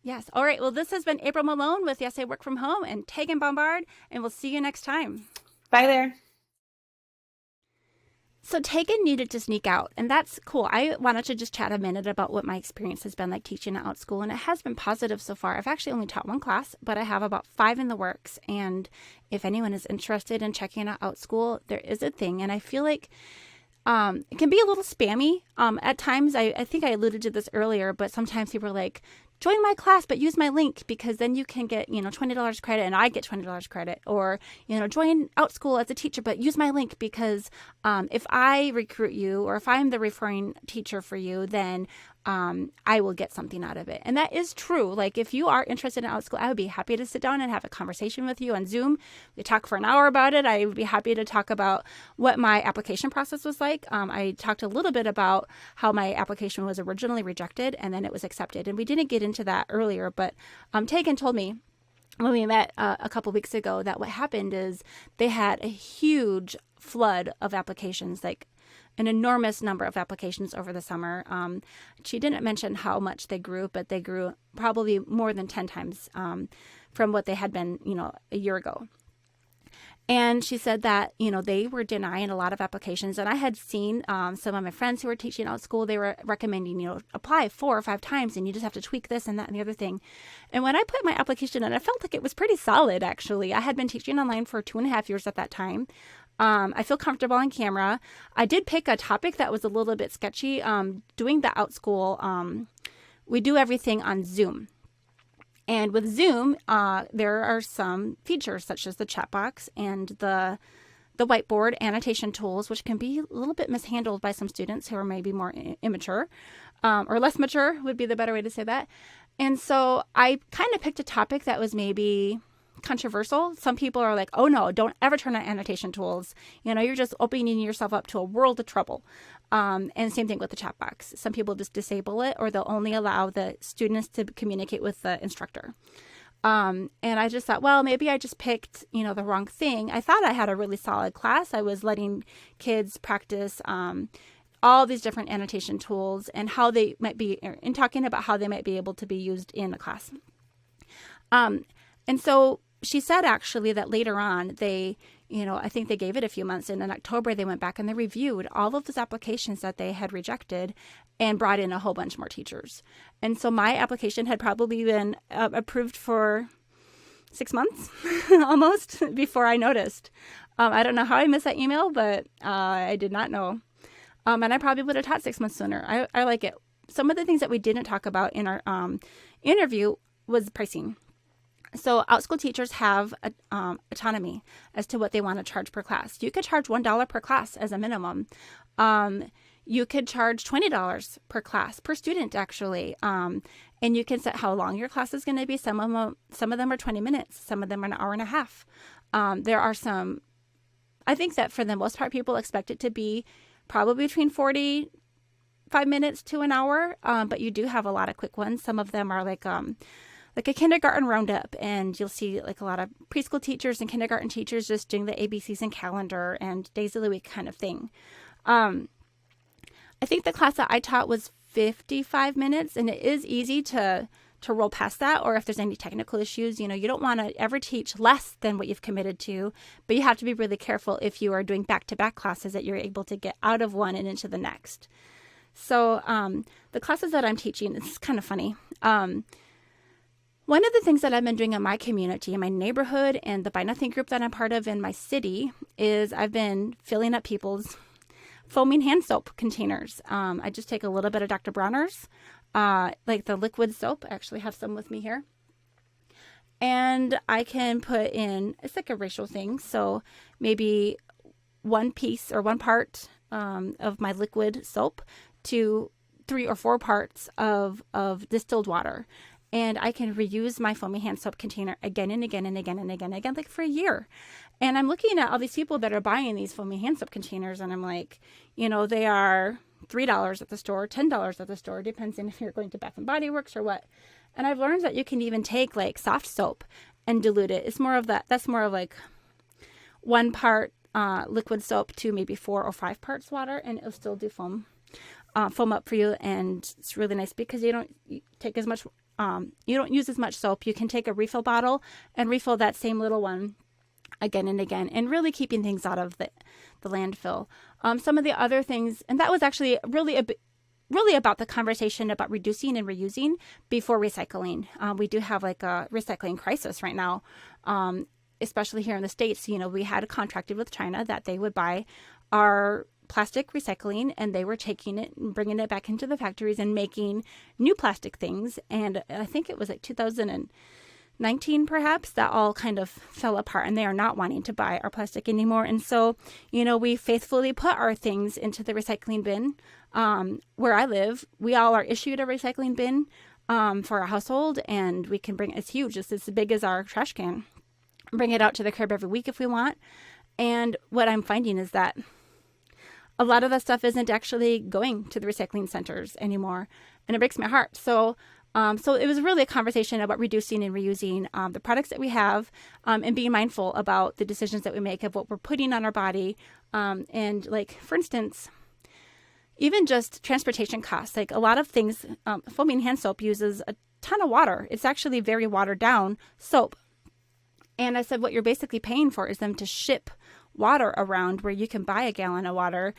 Yes. All right. Well, this has been April Malone with Yes, I Work From Home and Tegan Bombard, and we'll see you next time. Bye there. So Tegan needed to sneak out, and that's cool. I wanted to just chat a minute about what my experience has been like teaching at Outschool, and it has been positive so far. I've actually only taught one class, but I have about 5 in the works, and if anyone is interested in checking out Outschool, there is a thing, and I feel like it can be a little spammy. At times, I think I alluded to this earlier, but sometimes people are like, join my class, but use my link because then you can get, $20 credit and I get $20 credit. Or, join Outschool as a teacher, but use my link because if I recruit you or if I'm the referring teacher for you, then I will get something out of it. And that is true. Like if you are interested in Outschool, I would be happy to sit down and have a conversation with you on Zoom. We talk for an hour about it. I would be happy to talk about what my application process was like. I talked a little bit about how my application was originally rejected and then it was accepted. And we didn't get into that earlier, but Tegan told me when we met a couple weeks ago that what happened is they had a huge flood of applications, like an enormous number of applications over the summer. She didn't mention how much they grew, but they grew probably more than 10 times from what they had been, a year ago. And she said that, they were denying a lot of applications. And I had seen some of my friends who were teaching Outschool, they were recommending, apply 4 or 5 times and you just have to tweak this and that and the other thing. And when I put my application in, I felt like it was pretty solid, actually. I had been teaching online for 2.5 years at that time. I feel comfortable on camera. I did pick a topic that was a little bit sketchy. Doing the Outschool, we do everything on Zoom. And with Zoom, there are some features such as the chat box and the whiteboard annotation tools, which can be a little bit mishandled by some students who are maybe more immature or less mature would be the better way to say that. And so I kind of picked a topic that was maybe controversial. Some people are like, oh no, don't ever turn on annotation tools. You're just opening yourself up to a world of trouble. And same thing with the chat box. Some people just disable it or they'll only allow the students to communicate with the instructor. And I just thought, well, maybe I just picked, the wrong thing. I thought I had a really solid class. I was letting kids practice all these different annotation tools and how they might be, in talking about how they might be able to be used in the class. And so she said actually that later on they, I think they gave it a few months and in October they went back and they reviewed all of those applications that they had rejected and brought in a whole bunch more teachers. And so my application had probably been approved for 6 months almost before I noticed. I don't know how I missed that email, but I did not know. And I probably would have taught 6 months sooner. I like it. Some of the things that we didn't talk about in our interview was pricing. So Outschool teachers have autonomy as to what they want to charge per class. You could charge $1 per class as a minimum. You could charge $20 per class, per student actually. And you can set how long your class is going to be. Some of them are 20 minutes. Some of them are an hour and a half. There are some, I think that for the most part, people expect it to be probably between 45 minutes to an hour. But you do have a lot of quick ones. Some of them are like a kindergarten roundup, and you'll see like a lot of preschool teachers and kindergarten teachers just doing the ABCs and calendar and days of the week kind of thing. I think the class that I taught was 55 minutes, and it is easy to roll past that, or if there's any technical issues, you don't want to ever teach less than what you've committed to, but you have to be really careful if you are doing back-to-back classes that you're able to get out of one and into the next. So the classes that I'm teaching, it's kind of funny. One of the things that I've been doing in my community, in my neighborhood, and the Buy Nothing group that I'm part of in my city is I've been filling up people's foaming hand soap containers. I just take a little bit of Dr. Bronner's, like the liquid soap. I actually have some with me here. And I can put in, it's like a ratio thing. So maybe one piece or one part of my liquid soap to 3 or 4 parts of distilled water. And I can reuse my foamy hand soap container again and again and again and again and again, like for a year. And I'm looking at all these people that are buying these foamy hand soap containers, and I'm like, they are $3 at the store, $10 at the store, depends on if you're going to Bath and Body Works or what. And I've learned that you can even take like soft soap and dilute it. It's more of that. That's more of like 1 part liquid soap to maybe 4 or 5 parts water, and it'll still do foam up for you. And it's really nice because you don't take as much, you don't use as much soap. You can take a refill bottle and refill that same little one again and again, and really keeping things out of the landfill. Some of the other things, and that was actually really about the conversation about reducing and reusing before recycling. We do have like a recycling crisis right now, especially here in the States. We had contracted with China that they would buy our plastic recycling, and they were taking it and bringing it back into the factories and making new plastic things. And I think it was like 2019 perhaps, that all kind of fell apart, and they are not wanting to buy our plastic anymore. And so, we faithfully put our things into the recycling bin. Where I live, we all are issued a recycling bin for our household, and we can it's huge. It's as big as our trash can. Bring it out to the curb every week if we want. And what I'm finding is that a lot of that stuff isn't actually going to the recycling centers anymore, and it breaks my heart. So it was really a conversation about reducing and reusing the products that we have, and being mindful about the decisions that we make of what we're putting on our body. And like, for instance, even just transportation costs, like a lot of things, foaming hand soap uses a ton of water. It's actually very watered down soap. And I said, what you're basically paying for is them to ship water around, where you can buy a gallon of water,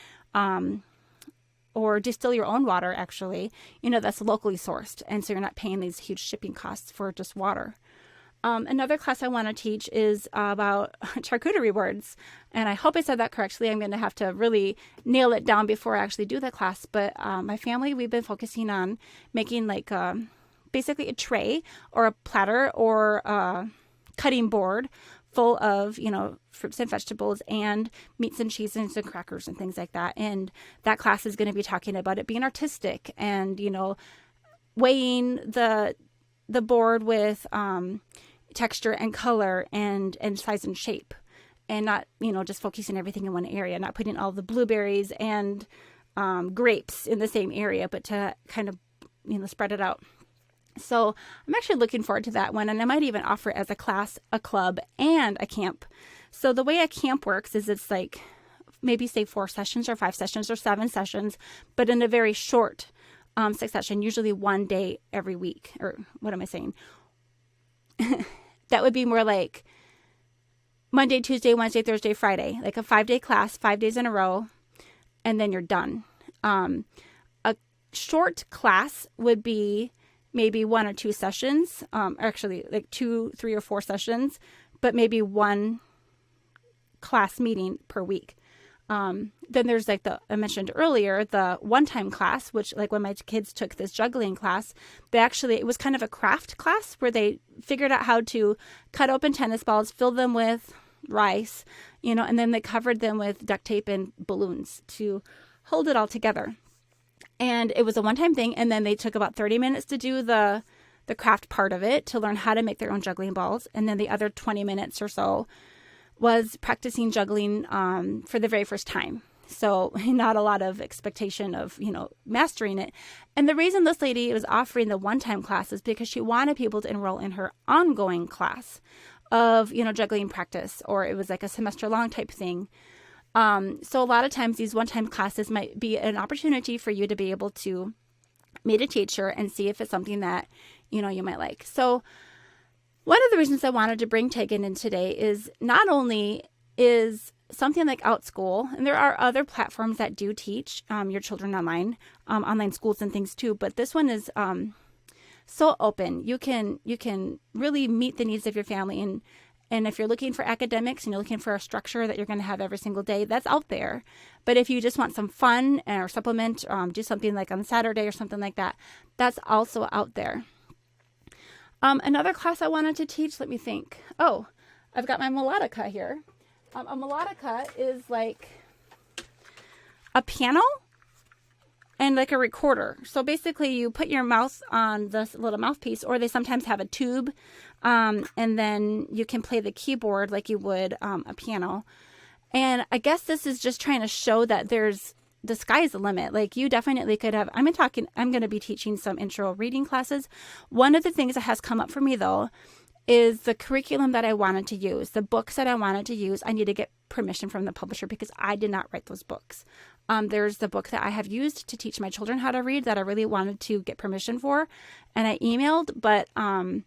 or distill your own water, actually, that's locally sourced. And so you're not paying these huge shipping costs for just water. Another class I want to teach is about charcuterie boards. And I hope I said that correctly. I'm going to have to really nail it down before I actually do the class. But my family, we've been focusing on making like basically a tray or a platter or a cutting board full of, fruits and vegetables and meats and cheeses and crackers and things like that. And that class is going to be talking about it being artistic and, weighing the board with texture and color and size and shape, and not, just focusing everything in one area, not putting all the blueberries and grapes in the same area, but to kind of, spread it out. So I'm actually looking forward to that one, and I might even offer it as a class, a club, and a camp. So the way a camp works is it's like maybe say 4 sessions or 5 sessions or 7 sessions, but in a very short succession, usually 1 day every week. Or what am I saying? That would be more like Monday, Tuesday, Wednesday, Thursday, Friday, like a 5-day class, 5 days in a row, and then you're done. A short class would be maybe 1 or 2 sessions, actually like 2, 3, or 4 sessions, but maybe 1 class meeting per week. Then there's like I mentioned earlier, the one-time class, which like when my kids took this juggling class, it was kind of a craft class where they figured out how to cut open tennis balls, fill them with rice, and then they covered them with duct tape and balloons to hold it all together. And it was a one-time thing. And then they took about 30 minutes to do the craft part of it, to learn how to make their own juggling balls. And then the other 20 minutes or so was practicing juggling for the very first time. So not a lot of expectation of, mastering it. And the reason this lady was offering the one-time class is because she wanted people to enroll in her ongoing class of, juggling practice, or it was like a semester-long type thing. So a lot of times these one-time classes might be an opportunity for you to be able to meet a teacher and see if it's something that, you might like. So one of the reasons I wanted to bring Tegan in today is not only is something like Outschool, and there are other platforms that do teach your children online schools and things too, but this one is so open. You can really meet the needs of your family, and if you're looking for academics and you're looking for a structure that you're going to have every single day, that's out there. But if you just want some fun or supplement, do something like on Saturday or something like that, that's also out there. Another class I wanted to teach, let me think. Oh, I've got my melodica here. A melodica is like a piano and like a recorder. So basically you put your mouth on this little mouthpiece, or they sometimes have a tube, and then you can play the keyboard like you would a piano. And I guess this is just trying to show that the sky's the limit. Like you definitely could have, I'm going to be teaching some intro reading classes. One of the things that has come up for me though is the curriculum that I wanted to use, the books that I wanted to use. I need to get permission from the publisher because I did not write those books. There's the book that I have used to teach my children how to read that I really wanted to get permission for, and I emailed, but the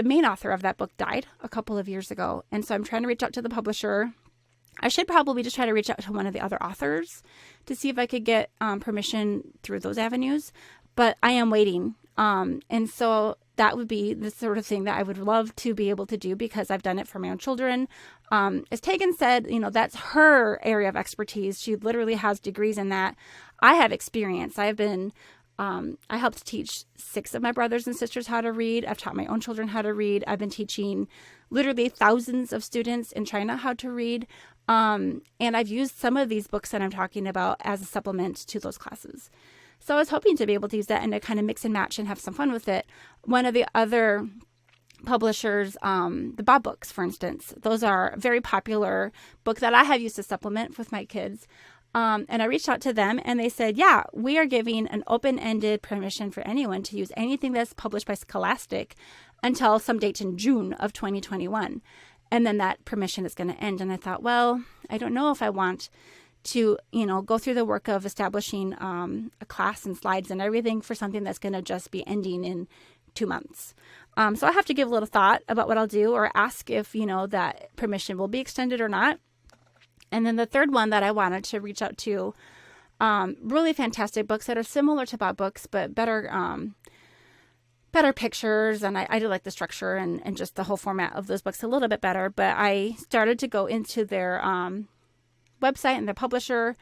main author of that book died a couple of years ago, and so I'm trying to reach out to the publisher. I should probably just try to reach out to one of the other authors to see if I could get permission through those avenues, but I am waiting. And so that would be the sort of thing that I would love to be able to do because I've done it for my own children. As Tegan said, that's her area of expertise. She literally has degrees in that. I have experience. I helped teach 6 of my brothers and sisters how to read. I've taught my own children how to read. I've been teaching literally thousands of students in China how to read. And I've used some of these books that I'm talking about as a supplement to those classes. So I was hoping to be able to use that and to kind of mix and match and have some fun with it. One of the other publishers, the Bob books, for instance, those are a very popular book that I have used to supplement with my kids. And I reached out to them and they said, yeah, we are giving an open-ended permission for anyone to use anything that's published by Scholastic until some date in June of 2021. And then that permission is going to end. And I thought, well, I don't know if I want to, go through the work of establishing a class and slides and everything for something that's going to just be ending in 2 months. So I have to give a little thought about what I'll do or ask if, that permission will be extended or not. And then the third one that I wanted to reach out to, really fantastic books that are similar to Bob books, but better pictures. And I do like the structure and just the whole format of those books a little bit better. But I started to go into their website and their publisher,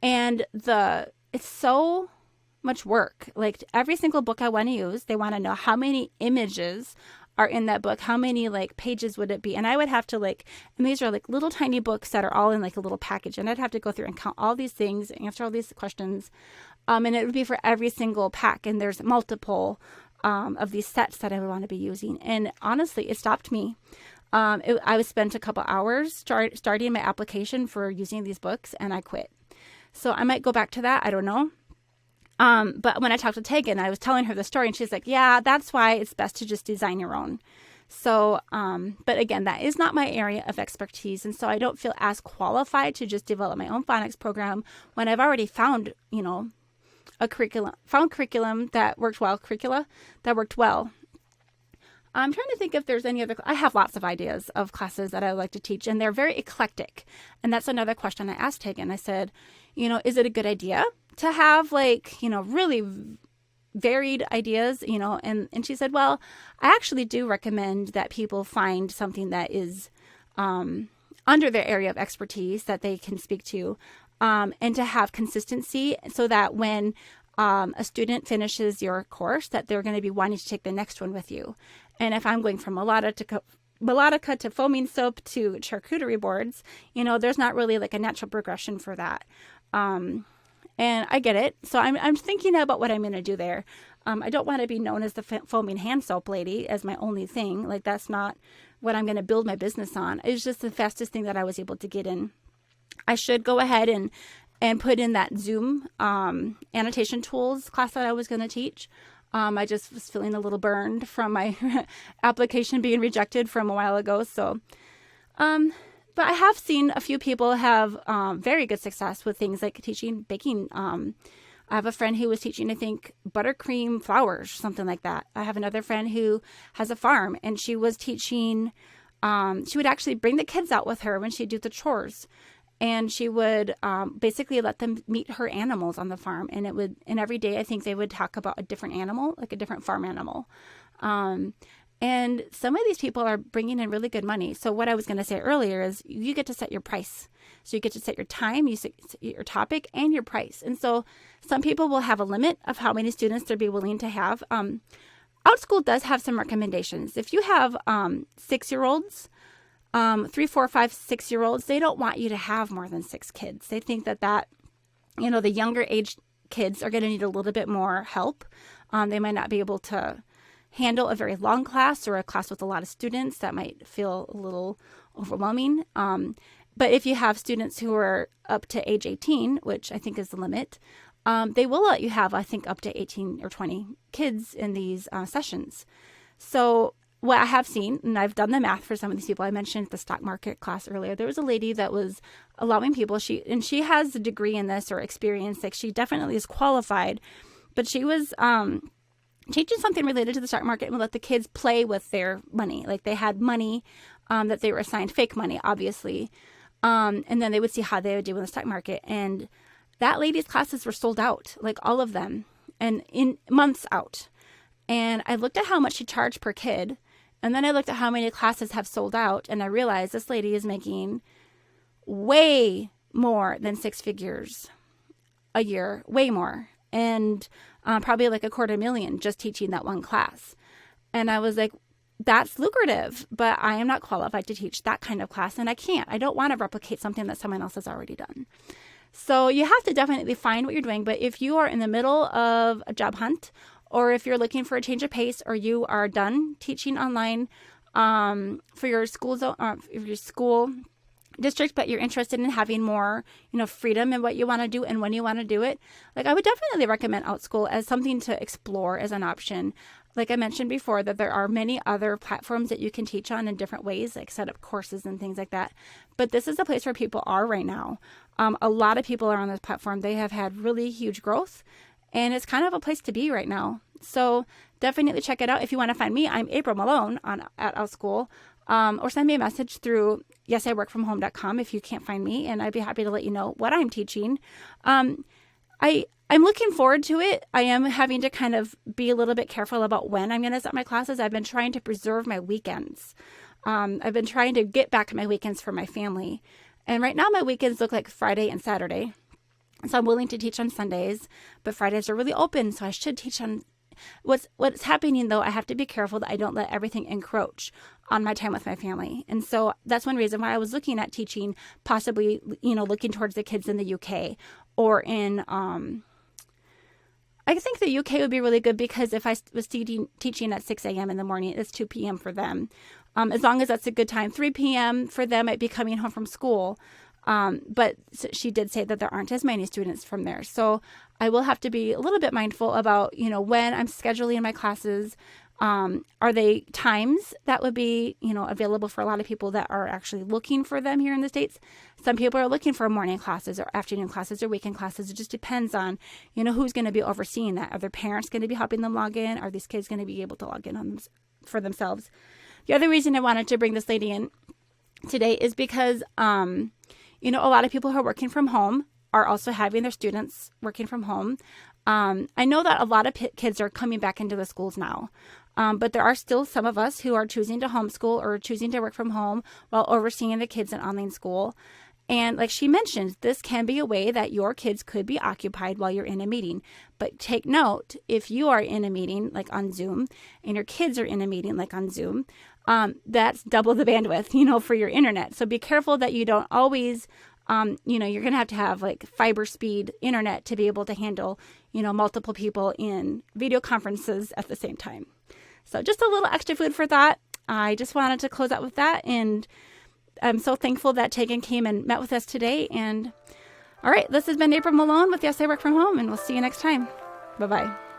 and it's so much work. Like every single book I want to use, they want to know how many images are in that book, how many pages would it be, and I would have to and these are little tiny books that are all in a little package, and I'd have to go through and count all these things, answer all these questions, and it would be for every single pack, and there's multiple of these sets that I would want to be using, and honestly, it stopped me. I was spent a couple hours starting my application for using these books, and I quit. So I might go back to that. I don't know. But when I talked to Tegan, I was telling her the story, and she's like, yeah, that's why it's best to just design your own. So, but again, that is not my area of expertise. And so I don't feel as qualified to just develop my own phonics program when I've already found, curriculum that worked well. I'm trying to think if there's any other. I have lots of ideas of classes that I would like to teach, and they're very eclectic. And that's another question I asked Tegan. I said, is it a good idea to have really varied ideas, and she said, well, I actually do recommend that people find something that is under their area of expertise that they can speak to, and to have consistency so that when a student finishes your course, that they're going to be wanting to take the next one with you. And if I'm going from melodica to foaming soap to charcuterie boards, there's not really a natural progression for that. And I get it. So I'm thinking about what I'm going to do there. I don't want to be known as the foaming hand soap lady as my only thing. That's not what I'm going to build my business on. It's just the fastest thing that I was able to get in. I should go ahead and put in that Zoom annotation tools class that I was going to teach. I just was feeling a little burned from my application being rejected from a while ago. So, but I have seen a few people have very good success with things like teaching baking. I have a friend who was teaching, I think, buttercream flowers, something like that. I have another friend who has a farm, and she was teaching. She would actually bring the kids out with her when she'd do the chores. And she would basically let them meet her animals on the farm. And every day, I think they would talk about a different animal, a different farm animal. And some of these people are bringing in really good money. So what I was going to say earlier is you get to set your price. So you get to set your time, you set your topic, and your price. And so some people will have a limit of how many students they'll be willing to have. Outschool does have some recommendations. If you have 6-year-olds, 3, 4, 5, 6-year-olds, they don't want you to have more than 6 kids. They think that the younger age kids are going to need a little bit more help. They might not be able to handle a very long class or a class with a lot of students. That might feel a little overwhelming. But if you have students who are up to age 18, which I think is the limit, they will let you have, I think, up to 18 or 20 kids in these sessions. So what I have seen, and I've done the math for some of these people. I mentioned the stock market class earlier. There was a lady that was allowing people, she has a degree in this or experience, like she definitely is qualified, but she was teaching something related to the stock market and let the kids play with their money. Like they had money that they were assigned, fake money, obviously. And then they would see how they would do in the stock market. And that lady's classes were sold out, like all of them, and in months out. And I looked at how much she charged per kid. And then I looked at how many classes have sold out. And I realized this lady is making way more than 6 figures a year, way more. And probably like $250,000 just teaching that one class. And I was like, that's lucrative, but I am not qualified to teach that kind of class. And I can't. I don't want to replicate something that someone else has already done. So you have to definitely find what you're doing. But if you are in the middle of a job hunt, or if you're looking for a change of pace, or you are done teaching online for your school zone, your school district, but you're interested in having more, freedom in what you want to do and when you want to do it, like I would definitely recommend Outschool as something to explore as an option. Like I mentioned before, that there are many other platforms that you can teach on in different ways, like set up courses and things like that. But this is a place where people are right now. A lot of people are on this platform. They have had really huge growth, and it's kind of a place to be right now. So definitely check it out. If you want to find me, I'm April Malone at Outschool. Or send me a message through yesiworkfromhome.com if you can't find me, and I'd be happy to let you know what I'm teaching. I'm looking forward to it. I am having to kind of be a little bit careful about when I'm going to set my classes. I've been trying to preserve my weekends. I've been trying to get back my weekends for my family. And right now my weekends look like Friday and Saturday. So I'm willing to teach on Sundays, but Fridays are really open, so I should teach on. What's happening, though, I have to be careful that I don't let everything encroach on my time with my family. And so that's one reason why I was looking at teaching, possibly, looking towards the kids in the UK or in, I think the UK would be really good, because if I was teaching at 6 a.m. in the morning, it's 2 p.m. for them. As long as that's a good time. 3 p.m. for them might be coming home from school. But she did say that there aren't as many students from there. So I will have to be a little bit mindful about, when I'm scheduling my classes. Are they times that would be, available for a lot of people that are actually looking for them here in the States? Some people are looking for morning classes or afternoon classes or weekend classes. It just depends on, who's going to be overseeing that. Are their parents going to be helping them log in? Are these kids going to be able to log in for themselves? The other reason I wanted to bring this lady in today is because, a lot of people who are working from home are also having their students working from home. I know that a lot of kids are coming back into the schools now, but there are still some of us who are choosing to homeschool or choosing to work from home while overseeing the kids in online school. And like she mentioned, this can be a way that your kids could be occupied while you're in a meeting. But take note, if you are in a meeting like on Zoom and your kids are in a meeting like on Zoom, that's double the bandwidth, for your internet. So be careful that you don't always, you're going to have like fiber speed internet to be able to handle, multiple people in video conferences at the same time. So just a little extra food for thought. I just wanted to close out with that. And I'm so thankful that Tegan came and met with us today. And all right, this has been April Malone with Yes, I Work From Home, and we'll see you next time. Bye-bye.